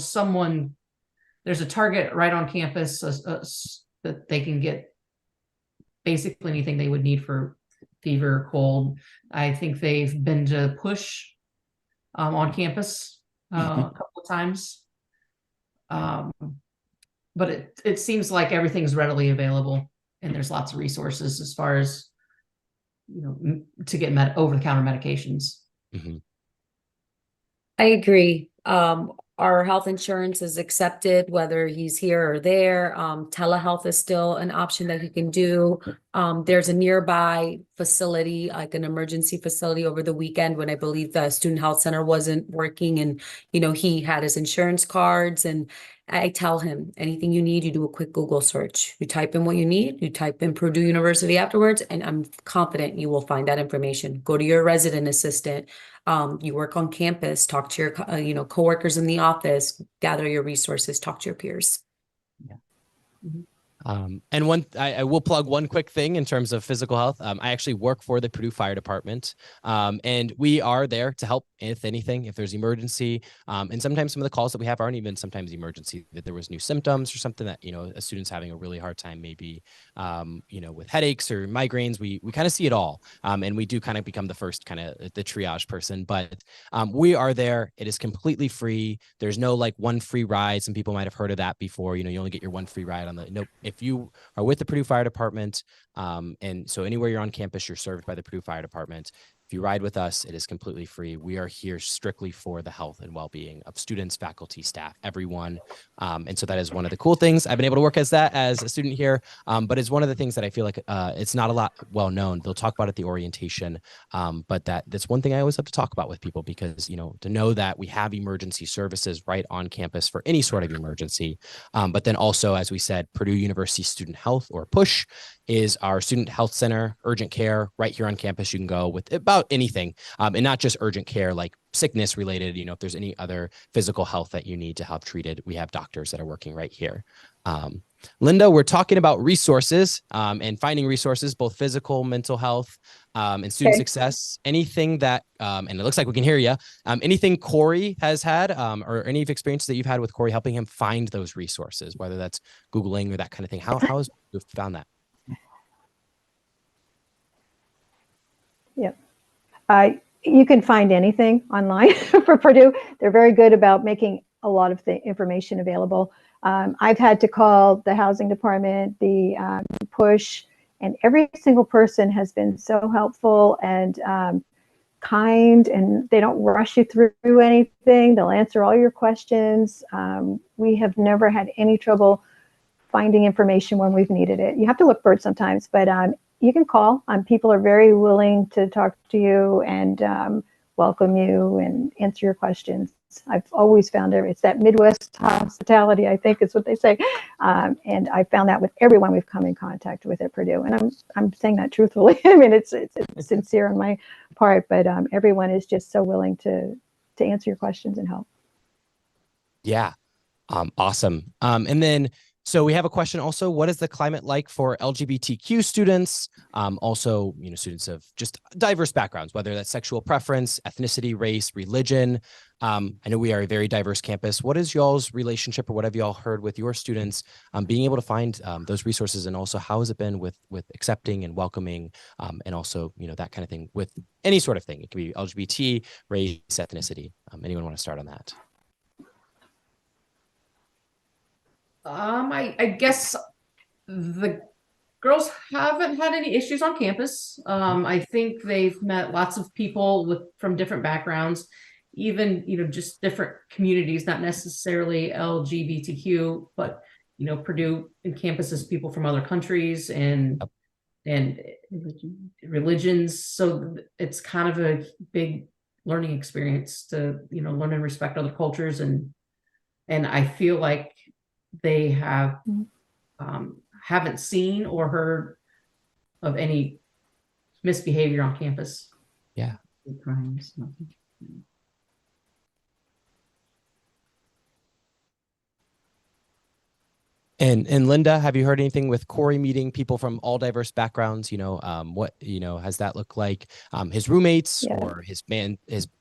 there's a Target right on campus that they can get basically anything they would need for fever, cold. I think they've been to Push on campus a couple of times. But it seems like everything's readily available and there's lots of resources as far as, to get over-the-counter medications. Mhm. I agree. Our health insurance is accepted whether he's here or there. Telehealth is still an option that he can do. There's a nearby facility, like an emergency facility over the weekend when I believe the student health center wasn't working and, he had his insurance cards, and I tell him anything you need, you do a quick Google search. You type in what you need, you type in Purdue University afterwards, and I'm confident you will find that information. Go to your resident assistant. You work on campus, talk to your, coworkers in the office, gather your resources, talk to your peers. Yeah. And I will plug one quick thing in terms of physical health. I actually work for the Purdue Fire Department, and we are there to help if anything, if there's emergency. And sometimes some of the calls that we have aren't even sometimes emergency, that there was new symptoms or something that, a student's having a really hard time, maybe, with headaches or migraines. We kind of see it all. And we do kind of become the first kind of the triage person, but we are there. It is completely free. There's no like one free ride. Some people might have heard of that before. You only get your one free ride on the, nope. If you are with the Purdue Fire Department, and so anywhere you're on campus, you're served by the Purdue Fire Department. If you ride with us, it is completely free. We are here strictly for the health and well-being of students, faculty, staff, everyone. And so that is one of the cool things. I've been able to work as a student here, but it's one of the things that I feel like it's not a lot well known. They'll talk about at the orientation, but that's one thing I always have to talk about with people because, to know that we have emergency services right on campus for any sort of emergency. But then also, as we said, Purdue University Student Health, or PUSH, is our student health center, urgent care right here on campus. You can go with about anything, and not just urgent care, like sickness related. If there's any other physical health that you need to have treated, we have doctors that are working right here. Linda, we're talking about resources and finding resources, both physical, mental health, and student success. Anything that, and it looks like we can hear you, anything Corey has had, or any experiences that you've had with Corey helping him find those resources, whether that's Googling or that kind of thing. How has you found that? Yep. You can find anything online for Purdue. They're very good about making a lot of the information available. I've had to call the housing department, the PUSH, and every single person has been so helpful and kind, and they don't rush you through anything. They'll answer all your questions. We have never had any trouble finding information when we've needed it. You have to look for it sometimes, but you can call. People are very willing to talk to you and welcome you and answer your questions. I've always found it's that Midwest hospitality, I think is what they say. And I found that with everyone we've come in contact with at Purdue. And I'm saying that truthfully. I mean, it's sincere on my part, but everyone is just so willing to answer your questions and help. Yeah. Awesome. And then, so we have a question also, what is the climate like for LGBTQ students? Also, students of just diverse backgrounds, whether that's sexual preference, ethnicity, race, religion. I know we are a very diverse campus. What is y'all's relationship, or what have y'all heard with your students being able to find those resources? And also, how has it been with accepting and welcoming, and also, that kind of thing with any sort of thing? It could be LGBT, race, ethnicity. Anyone want to start on that? I guess the girls haven't had any issues on campus. I think they've met lots of people from different backgrounds, even, just different communities, not necessarily LGBTQ, but, Purdue and campuses, people from other countries and religions. So it's kind of a big learning experience to, learn and respect other cultures. And I feel like they haven't seen or heard of any misbehavior on campus. Yeah. Crimes. And Linda, have you heard anything with Corey meeting people from all diverse backgrounds? What, has that looked like? His roommates Yeah. or his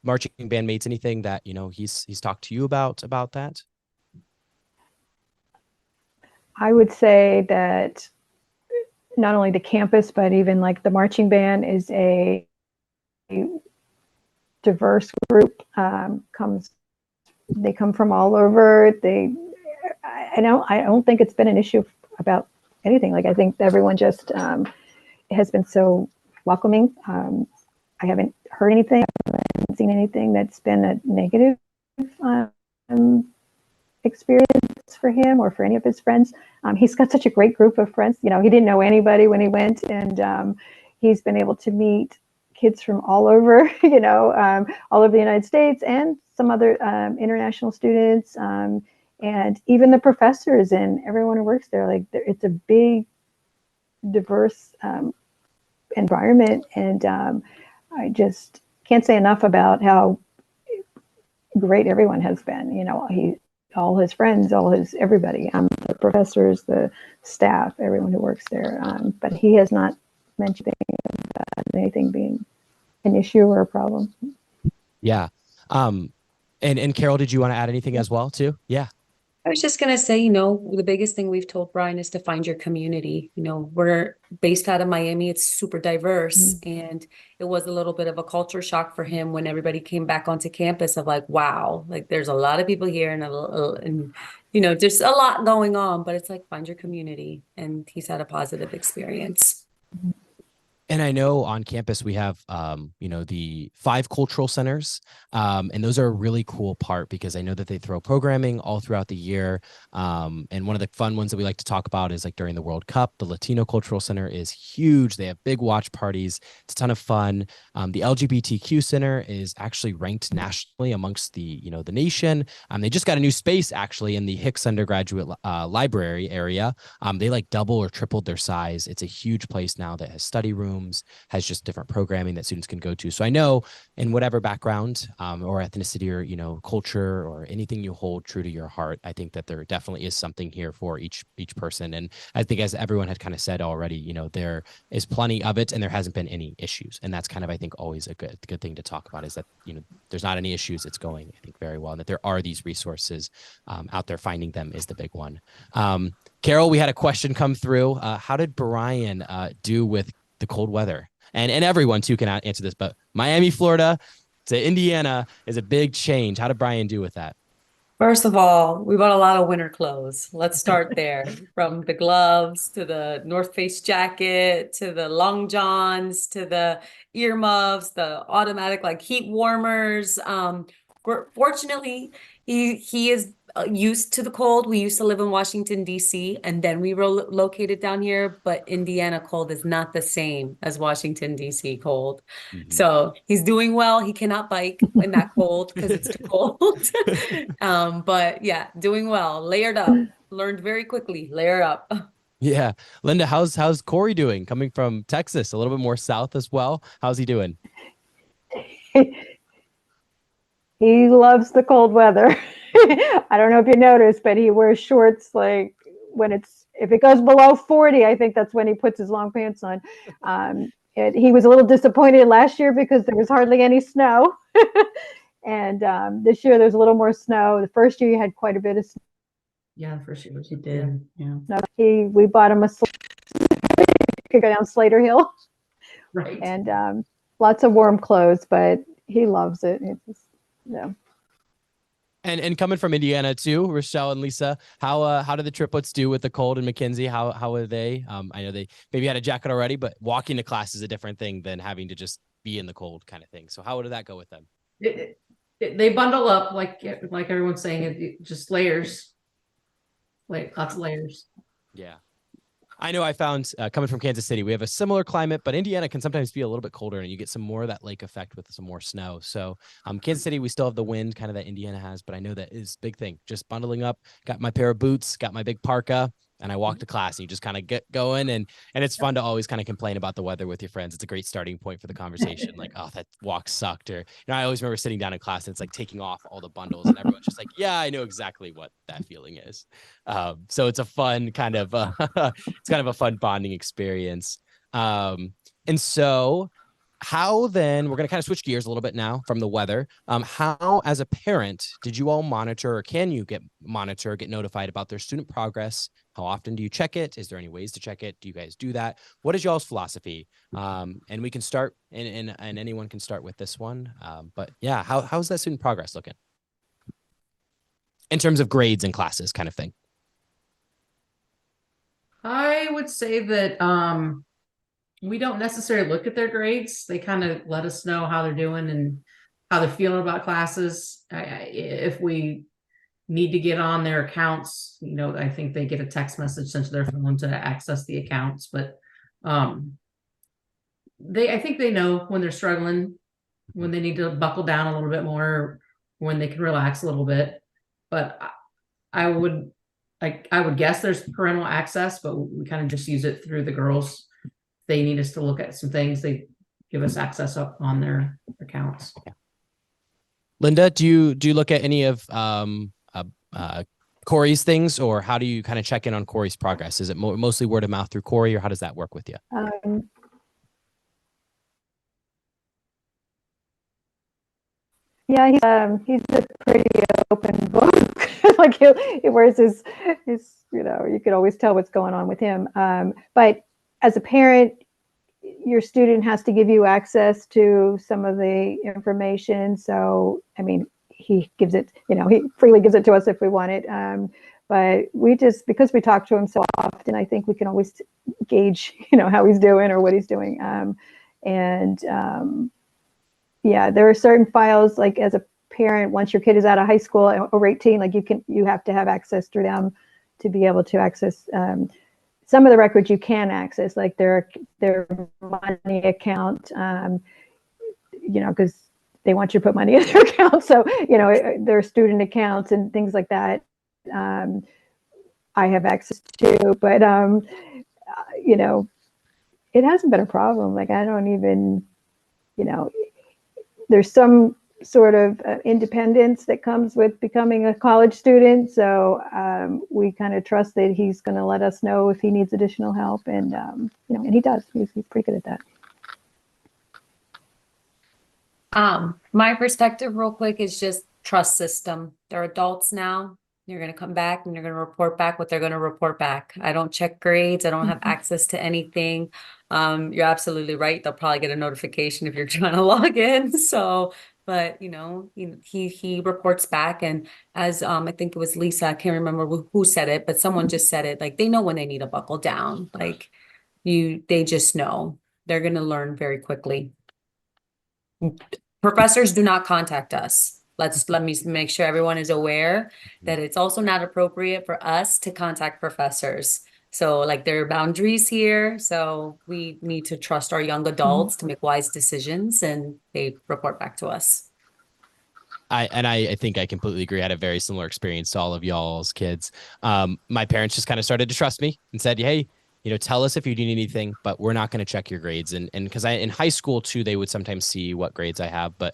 marching band mates, anything that, he's talked to you about that? I would say that not only the campus, but even like the marching band is a diverse group. They come from all over. I don't think it's been an issue about anything. Like, I think everyone just has been so welcoming. I haven't heard anything, I haven't seen anything that's been a negative experience for him or for any of his friends. He's got such a great group of friends. He didn't know anybody when he went, and he's been able to meet kids from all over, all over the United States and some other international students, and even the professors and everyone who works there. Like, it's a big, diverse environment, and I just can't say enough about how great everyone has been. All his friends, everybody, the professors, the staff, everyone who works there. But he has not mentioned anything being an issue or a problem. Yeah. And Carol, did you want to add anything as well too? Yeah. I was just going to say, the biggest thing we've told Brian is to find your community. We're based out of Miami. It's super diverse. And it was a little bit of a culture shock for him when everybody came back onto campus of like, wow, like there's a lot of people here and there's a lot going on, but it's like, find your community. And he's had a positive experience. And I know on campus we have, the 5 cultural centers, and those are a really cool part because I know that they throw programming all throughout the year. And one of the fun ones that we like to talk about is like during the World Cup, the Latino Cultural Center is huge. They have big watch parties. It's a ton of fun. The LGBTQ Center is actually ranked nationally amongst the nation. They just got a new space actually in the Hicks undergraduate library area. They like double or tripled their size. It's a huge place now that has study rooms, has just different programming that students can go to. So I know in whatever background or ethnicity or culture or anything you hold true to your heart, I think that there definitely is something here for each person. And I think, as everyone had kind of said already, there is plenty of it and there hasn't been any issues. And that's kind of, I think, always a good thing to talk about, is that there's not any issues. It's going, I think, very well, and that there are these resources out there. Finding them is the big one. Carol, we had a question come through. How did Brian do with the cold weather? And everyone too can answer this, but Miami, Florida to Indiana is a big change. How did Brian do with that? First of all, we bought a lot of winter clothes. Let's start there. From the gloves to the North Face jacket to the long johns to the earmuffs, the automatic like heat warmers. Fortunately, he is used to the cold. We used to live in Washington, D.C., and then we relocated down here. But Indiana cold is not the same as Washington, D.C. cold. So he's doing well. He cannot bike in that cold because it's too cold. But yeah, doing well. Layered up. Learned very quickly. Layer up. Yeah. Linda, how's Corey doing? Coming from Texas, a little bit more south as well. How's he doing? He loves the cold weather. I don't know if you noticed, but he wears shorts like if it goes below 40, I think that's when he puts his long pants on. He was a little disappointed last year because there was hardly any snow. And this year there's a little more snow. The first year he had quite a bit of snow. Yeah, the first year he did. Yeah. We bought him could go down Slater Hill. Right. And lots of warm clothes, but he loves it. And coming from Indiana too, Rochelle and Lisa, how did the triplets do with the cold and McKinsey? How are they? I know they maybe had a jacket already, but walking to class is a different thing than having to just be in the cold kind of thing. So how did that go with them? They bundle up like everyone's saying, just layers, like lots of layers. Yeah. I know I found coming from Kansas City, we have a similar climate, but Indiana can sometimes be a little bit colder and you get some more of that lake effect with some more snow. So Kansas City, we still have the wind kind of that Indiana has, but I know that is a big thing. Just bundling up, got my pair of boots, got my big parka, And I walk to class and you just kind of get going, and it's fun to always kind of complain about the weather with your friends. It's a great starting point for the conversation. Like, oh, that walk sucked. Or, I always remember sitting down in class and it's like taking off all the bundles and everyone's just like, yeah, I know exactly what that feeling is. So it's a fun kind of, it's kind of a fun bonding experience. And so how then, we're going to kind of switch gears a little bit now from the weather. How, as a parent, did you all monitor, or can you get notified about their student progress? How often do you check it? Is there any ways to check it? Do you guys do that? What is y'all's philosophy? And we can start, and anyone can start with this one. But yeah, how's that student progress looking? In terms of grades and classes kind of thing. I would say that we don't necessarily look at their grades. They kind of let us know how they're doing and how they're feeling about classes. If we need to get on their accounts, I think they get a text message sent to their phone to access the accounts. But I think they know when they're struggling, when they need to buckle down a little bit more, when they can relax a little bit. But I would guess there's parental access, but we kind of just use it through the girls. They need us to look at some things, they give us access up on their accounts. Linda, do you look at any of Corey's things, or how do you kind of check in on Corey's progress? Is it mostly word of mouth through Corey, or how does that work with you? Yeah, he's a pretty open book. Like he wears his, you could always tell what's going on with him. But as a parent, your student has to give you access to some of the information. So, I mean, he gives it, he freely gives it to us if we want it. But we just, because we talk to him so often, I think we can always gauge, how he's doing or what he's doing. Yeah, there are certain files, like as a parent, once your kid is out of high school or 18, like you have to have access to them to be able to access some of the records you can access, like their money account, because they want you to put money in their account. So, their student accounts and things like that, I have access to, but, it hasn't been a problem. Like, I don't even, there's some sort of independence that comes with becoming a college student. So we kind of trust that he's going to let us know if he needs additional help. And, and he does. He's pretty good at that. My perspective real quick is just trust system. They're adults now. You're going to come back and you're going to report back what they're going to report back. I don't check grades. I don't have access to anything. You're absolutely right. They'll probably get a notification if you're trying to log in. So, but he reports back, and as I think it was Lisa, I can't remember who said it, but someone just said it, like they know when they need to buckle down. Like they just know. They're going to learn very quickly. Professors do not contact us. Let me make sure everyone is aware that it's also not appropriate for us to contact professors. So like there are boundaries here. So we need to trust our young adults to make wise decisions, and they report back to us. I think I completely agree. I had a very similar experience to all of y'all's kids. My parents just kind of started to trust me and said, hey, tell us if you need anything, but we're not going to check your grades. And because in high school too, they would sometimes see what grades I have. But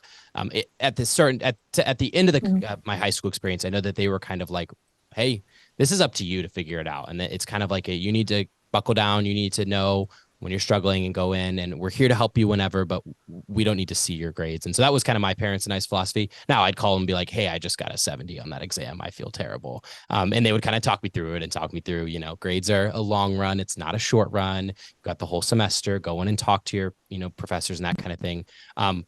at the end of my high school experience, I know that they were kind of like, hey, this is up to you to figure it out. And it's kind of like you need to buckle down. You need to know when you're struggling and go in, and we're here to help you whenever, but we don't need to see your grades. And so that was kind of my parents' nice philosophy. Now I'd call them and be like, hey, I just got a 70 on that exam. I feel terrible. And they would kind of talk me through it and talk me through, grades are a long run. It's not a short run. You've got the whole semester. Go in and talk to your, professors and that kind of thing.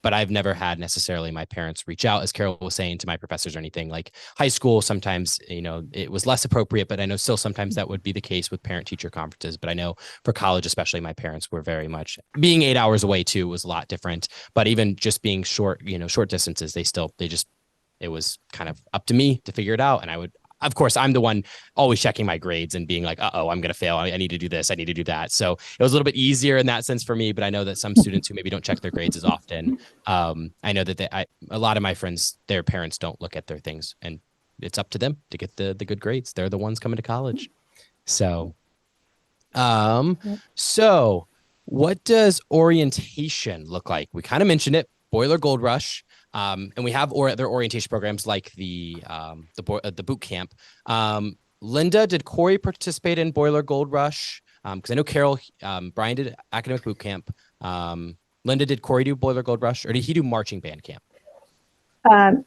But I've never had necessarily my parents reach out, as Carol was saying, to my professors or anything. Like high school, sometimes, it was less appropriate, but I know still sometimes that would be the case with parent-teacher conferences. But I know for college, especially, my parents were very much, being 8 hours away too was a lot different. But even just being short distances, it was kind of up to me to figure it out. And of course, I'm the one always checking my grades and being like, I'm going to fail. I need to do this. I need to do that. So it was a little bit easier in that sense for me. But I know that some students who maybe don't check their grades as often, I know that a lot of my friends, their parents don't look at their things, and it's up to them to get the good grades. They're the ones coming to college. So, Yep. so what does orientation look like? We kind of mentioned it, Boiler Gold Rush. And we have other orientation programs like the boot camp. Linda, did Corey participate in Boiler Gold Rush? Because I know Carol, Brian did academic boot camp. Linda, did Corey do Boiler Gold Rush, or did he do marching band camp? Um,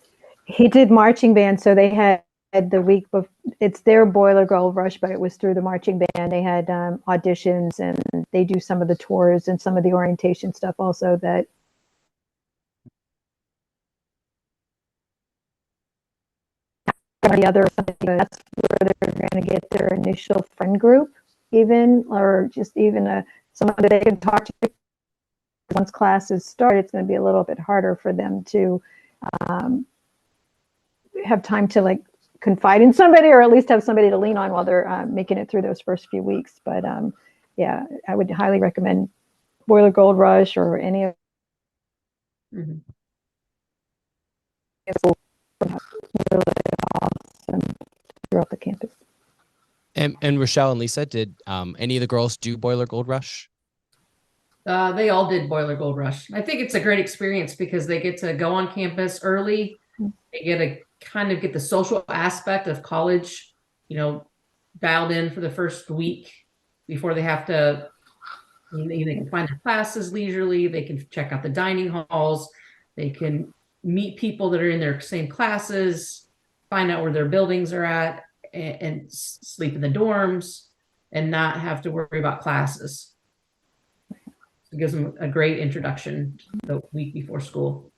he did marching band, so they had the week before. It's their Boiler Gold Rush, but it was through the marching band. They had auditions, and they do some of the tours and some of the orientation stuff also. That the other something, that's where they're going to get their initial friend group, even, or just even someone that they can talk to. Once classes start, it's going to be a little bit harder for them to have time to like confide in somebody, or at least have somebody to lean on while they're making it through those first few weeks. But yeah, I would highly recommend Boiler Gold Rush or any of Mhm. really awesome throughout the campus. And Rochelle and Lisa, did any of the girls do Boiler Gold Rush? They all did Boiler Gold Rush. I think it's a great experience because they get to go on campus early. They get to kind of get the social aspect of college, dialed in for the first week before they have to, they can find their classes leisurely. They can check out the dining halls. They can meet people that are in their same classes, find out where their buildings are at, and sleep in the dorms and not have to worry about classes. It gives them a great introduction the week before school.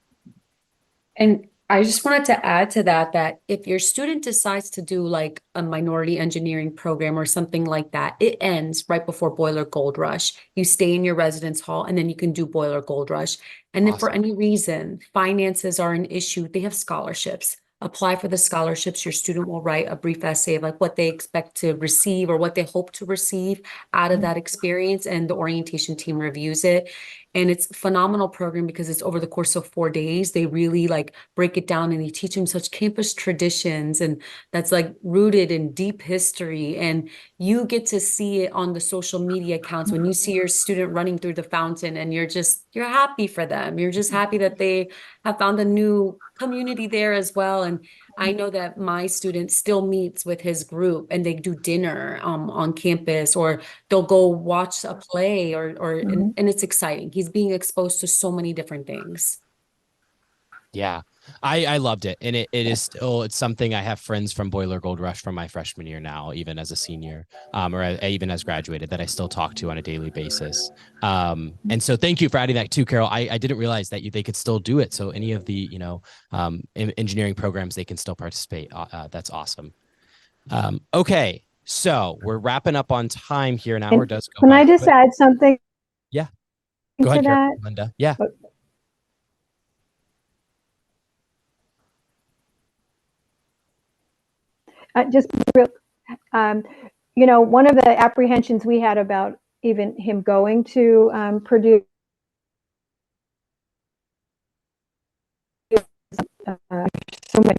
And I just wanted to add to that, that if your student decides to do like a minority engineering program or something like that, it ends right before Boiler Gold Rush. You stay in your residence hall and then you can do Boiler Gold Rush. And if for Awesome. any reason finances are an issue, they have scholarships. Apply for the scholarships. Your student will write a brief essay of like what they expect to receive or what they hope to receive out of that experience, and the orientation team reviews it. And it's a phenomenal program because it's over the course of 4 days. They really like break it down and they teach them such campus traditions, and that's like rooted in deep history. And you get to see it on the social media accounts when you see your student running through the fountain, and you're happy for them. You're just happy that they have found a new community there as well. And I know that my student still meets with his group and they do dinner on campus, or they'll go watch a play, and it's exciting. He's being exposed to so many different things. Yeah, I loved it. And it is still, it's something I have friends from Boiler Gold Rush from my freshman year now, even as a senior, or even as graduated, that I still talk to on a daily basis. And so thank you for adding that too, Carol. I didn't realize that they could still do it. So any of the, engineering programs, they can still participate. That's awesome. Okay. So we're wrapping up on time here. An hour does go Can by I just quick. add something Yeah. Go to ahead, Carol, that? Linda. Yeah. Just real, one of the apprehensions we had about even him going to Purdue, so many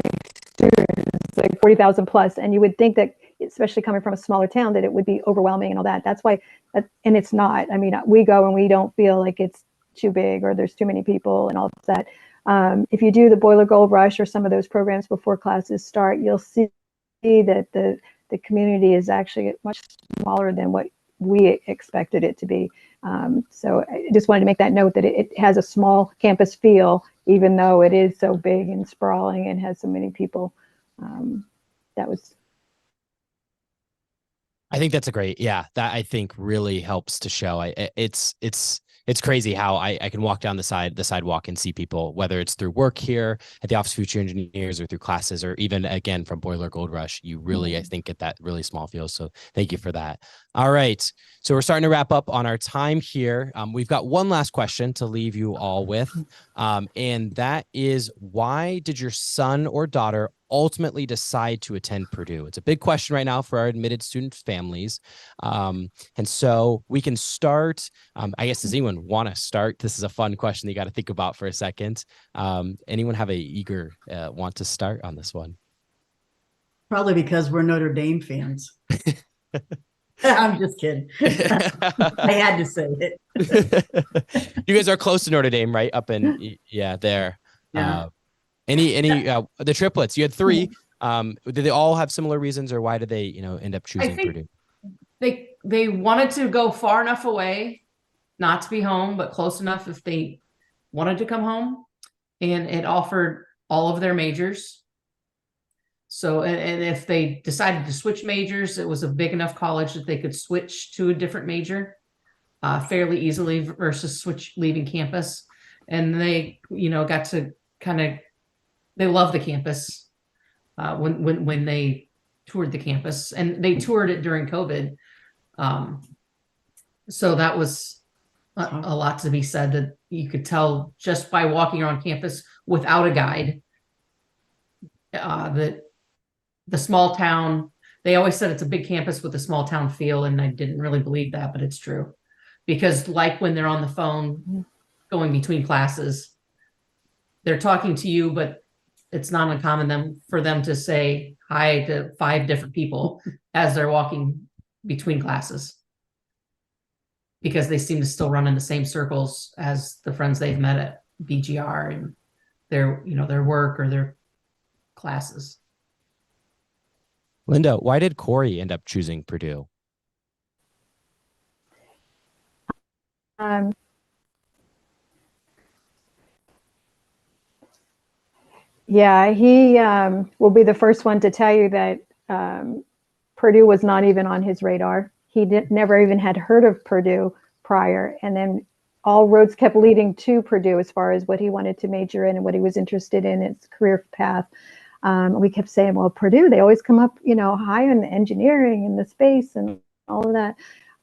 students, like 40,000 plus, and you would think that, especially coming from a smaller town, that it would be overwhelming and all that. That's why, and it's not. I mean, we go and we don't feel like it's too big or there's too many people and all of that. If you do the Boiler Gold Rush or some of those programs before classes start, you'll see that the community is actually much smaller than what we expected it to be. So I just wanted to make that note that it has a small campus feel, even though it is so big and sprawling and has so many people. I think that's a great, yeah, that I think really helps to show. It's crazy how I can walk down the sidewalk and see people, whether it's through work here at the Office of Future Engineers or through classes, or even again from Boiler Gold Rush. You really, I think, get that really small feel. So thank you for that. All right. So we're starting to wrap up on our time here. We've got one last question to leave you all with. And that is, why did your son or daughter ultimately decide to attend Purdue? It's a big question right now for our admitted student families. And so we can start, I guess, does anyone want to start? This is a fun question that you got to think about for a second. Anyone have a eager want to start on this one? Probably because we're Notre Dame fans. I'm just kidding. I had to say it. You guys are close to Notre Dame, right? Up in there. Yeah. The triplets, you had three. Did they all have similar reasons, or why did they, end up I choosing think Purdue? they wanted to go far enough away not to be home, but close enough if they wanted to come home. And it offered all of their majors. So, and if they decided to switch majors, it was a big enough college that they could switch to a different major fairly easily versus leaving campus. And they, got to they love the campus when they toured the campus, and they toured it during COVID. So that was a lot to be said, that you could tell just by walking around campus without a guide that the small town, they always said it's a big campus with a small town feel, and I didn't really believe that, but it's true. Because like when they're on the phone going between classes, they're talking to you, but it's not uncommon for them to say hi to 5 different people as they're walking between classes, because they seem to still run in the same circles as the friends they've met at BGR and their work or their classes. Linda, why did Corey end up choosing Purdue? Yeah, he will be the first one to tell you that Purdue was not even on his radar. He never even had heard of Purdue prior. And then all roads kept leading to Purdue as far as what he wanted to major in and what he was interested in, his career path. We kept saying, well, Purdue, they always come up, high in the engineering and the space and all of that.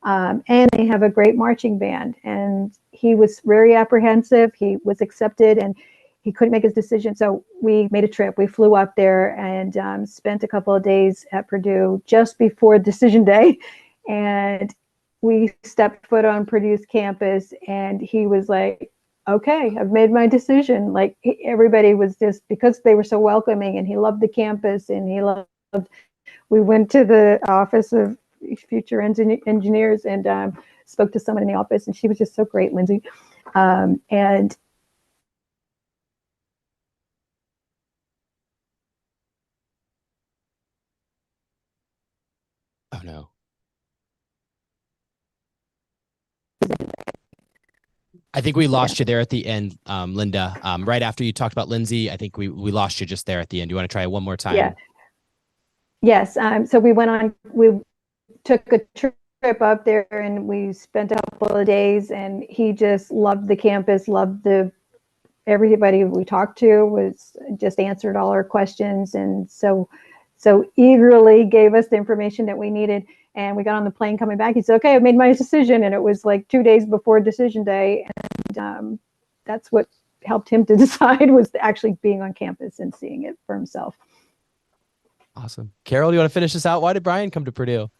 And they have a great marching band. And he was very apprehensive. He was accepted and he couldn't make his decision. So we made a trip. We flew up there and spent a couple of days at Purdue just before decision day. And we stepped foot on Purdue's campus and he was like, okay, I've made my decision. Like everybody was just, because they were so welcoming and he loved the campus and we went to the office of future engineers and spoke to someone in the office, and she was just so great, Lindsay. And Oh no. I think we lost you there at the end, Linda. Right after you talked about Lindsay, I think we lost you just there at the end. You want to try it one more time? Yeah. Yes. So we took a trip up there and we spent a couple of days, and he just loved the campus, loved everybody we talked to just answered all our questions, and so eagerly gave us the information that we needed. And we got on the plane coming back. He said, okay, I made my decision. And it was like 2 days before decision day. And that's what helped him to decide, was actually being on campus and seeing it for himself. Awesome. Carol, you want to finish this out? Why did Brian come to Purdue?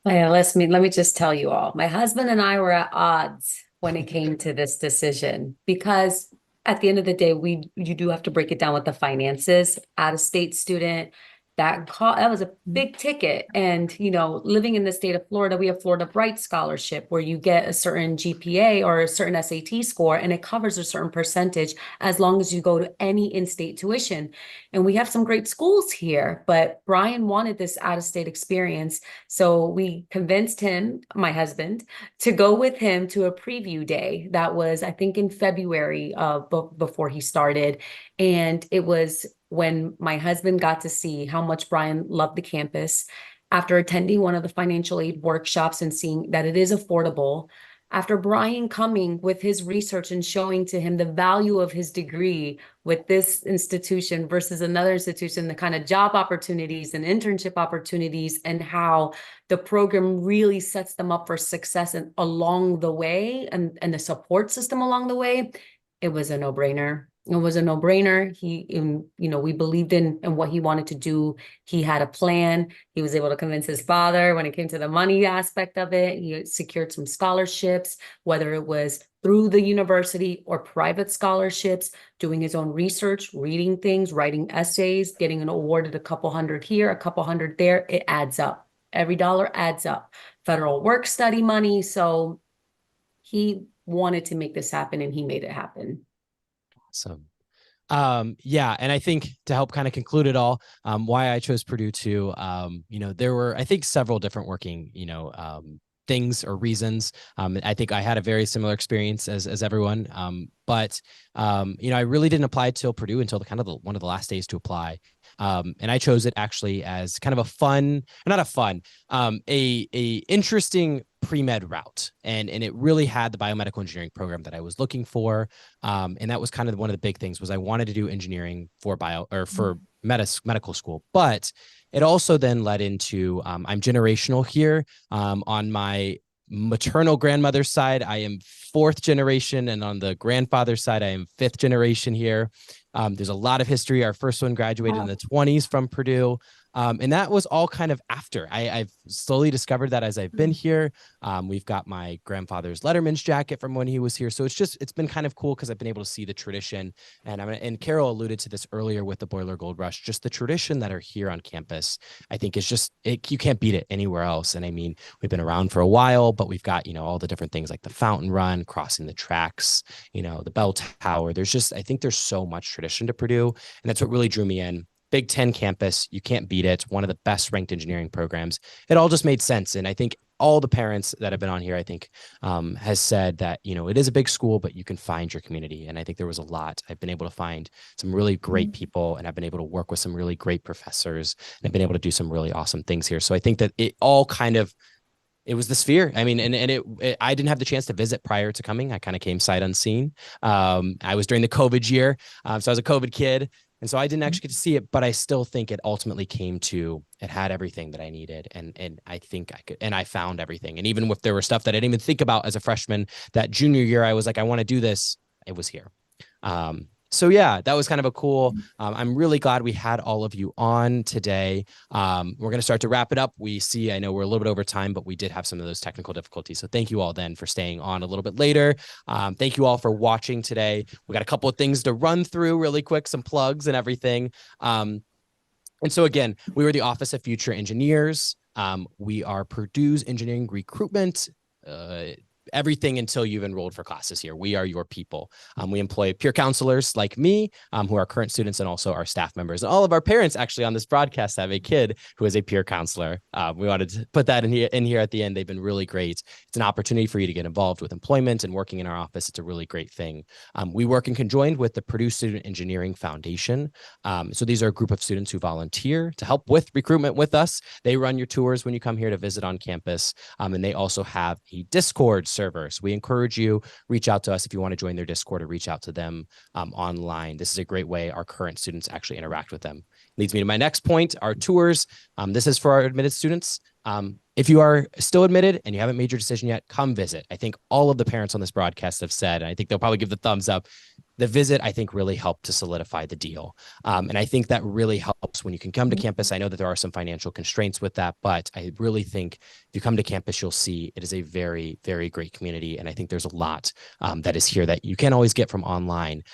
Yeah, let me just tell you all. My husband and I were at odds when it came to this decision, because at the end of the day, you do have to break it down with the finances. Out-of-state student, that was a big ticket. And, living in the state of Florida, we have Florida Bright Scholarship, where you get a certain GPA or a certain SAT score, and it covers a certain percentage as long as you go to any in-state tuition. And we have some great schools here, but Brian wanted this out-of-state experience. So we convinced him, my husband, to go with him to a preview day. That was, I think, in February before he started. And it was when my husband got to see how much Brian loved the campus, after attending one of the financial aid workshops and seeing that it is affordable, after Brian coming with his research and showing to him the value of his degree with this institution versus another institution, the kind of job opportunities and internship opportunities, and how the program really sets them up for success along the way, and the support system along the way, it was a no-brainer. It was a no-brainer. We believed in what he wanted to do. He had a plan. He was able to convince his father when it came to the money aspect of it. He secured some scholarships, whether it was through the university or private scholarships, doing his own research, reading things, writing essays, getting awarded a couple hundred here, a couple hundred there. It adds up. Every dollar adds up. federal work study money. So he wanted to make this happen and he made it happen. Awesome. Yeah. And I think to help kind of conclude it all, why I chose Purdue too, there were, I think, several different working, things or reasons. I think I had a very similar experience as everyone. But I really didn't apply till Purdue until one of the last days to apply. And I chose it actually as kind of a fun, not a fun, a interesting pre-med route. And it really had the biomedical engineering program that I was looking for. And that was kind of one of the big things was I wanted to do engineering for medical school, but it also then led into, I'm generational here. On my maternal grandmother's side, I am 4th generation. And on the grandfather's side, I am 5th generation here. There's a lot of history. Our first one graduated in the 20s from Purdue. And that was all kind of after. I've slowly discovered that as I've been here. We've got my grandfather's Letterman's jacket from when he was here. So it's been kind of cool because I've been able to see the tradition. And Carol alluded to this earlier with the Boiler Gold Rush, just the tradition that are here on campus, I think is just, you can't beat it anywhere else. And I mean, we've been around for a while, but we've got, all the different things like the fountain run, crossing the tracks, the bell tower. I think there's so much tradition to Purdue. And that's what really drew me in. Big 10 campus, you can't beat it. One of the best ranked engineering programs. It all just made sense. And I think all the parents that have been on here, I think, has said that, it is a big school, but you can find your community. And I think there was a lot. I've been able to find some really great people, and I've been able to work with some really great professors, and I've been able to do some really awesome things here. So I think that it all it was the sphere. I mean, I didn't have the chance to visit prior to coming. I kind of came sight unseen. I was during the COVID year. So I was a COVID kid. And so I didn't actually get to see it, but I still think it ultimately it had everything that I needed. And I think I could, and I found everything. And even if there were stuff that I didn't even think about as a freshman, that junior year, I was like, I want to do this. It was here. So yeah, that was kind of a cool, I'm really glad we had all of you on today. We're going to start to wrap it up. I know we're a little bit over time, but we did have some of those technical difficulties. So thank you all then for staying on a little bit later. Thank you all for watching today. We got a couple of things to run through really quick, some plugs and everything. And so again, we were the Office of Future Engineers. We are Purdue's engineering recruitment, everything until you've enrolled for classes here. We are your people. We employ peer counselors like me, who are current students, and also our staff members. And all of our parents actually on this broadcast have a kid who is a peer counselor. We wanted to put that in here at the end. They've been really great. It's an opportunity for you to get involved with employment and working in our office. It's a really great thing. We work in conjoined with the Purdue Student Engineering Foundation. So these are a group of students who volunteer to help with recruitment with us. They run your tours when you come here to visit on campus. And they also have a Discord server. So we encourage you, reach out to us if you want to join their Discord, or reach out to them online. This is a great way our current students actually interact with them. Leads me to my next point, our tours. This is for our admitted students. If you are still admitted and you haven't made your decision yet, come visit. I think all of the parents on this broadcast have said, and I think they'll probably give the thumbs up, the visit, I think, really helped to solidify the deal. And I think that really helps when you can come to campus. I know that there are some financial constraints with that, but I really think if you come to campus, you'll see it is a very, very great community. And I think there's a lot that is here that you can't always get from online.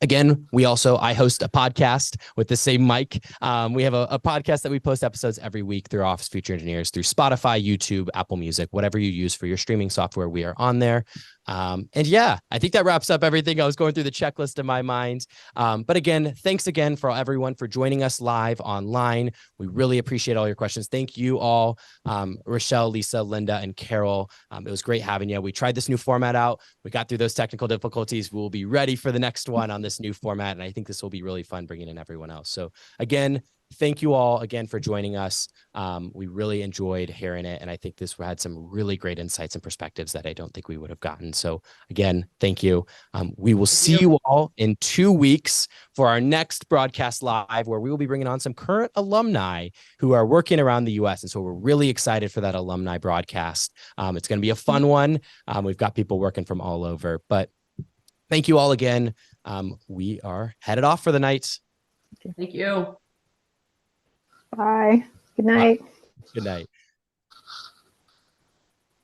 Again, I host a podcast with the same mic. We have a podcast that we post episodes every week through Office Future Engineers, through Spotify, YouTube, Apple Music, whatever you use for your streaming software, we are on there. And yeah, I think that wraps up everything. I was going through the checklist in my mind. But again, thanks again for everyone for joining us live online. We really appreciate all your questions. Thank you all, Rochelle, Lisa, Linda, and Carol. It was great having you. We tried this new format out. We got through those technical difficulties. We'll be ready for the next one on this new format. And I think this will be really fun bringing in everyone else. So again, thank you all again for joining us. We really enjoyed hearing it. And I think this had some really great insights and perspectives that I don't think we would have gotten. So again, thank you. We will see you all in 2 weeks for our next broadcast live, where we will be bringing on some current alumni who are working around the US. And so we're really excited for that alumni broadcast. It's going to be a fun one. We've got people working from all over, but thank you all again. We are headed off for the night. Thank you. Bye. Good night. Good night.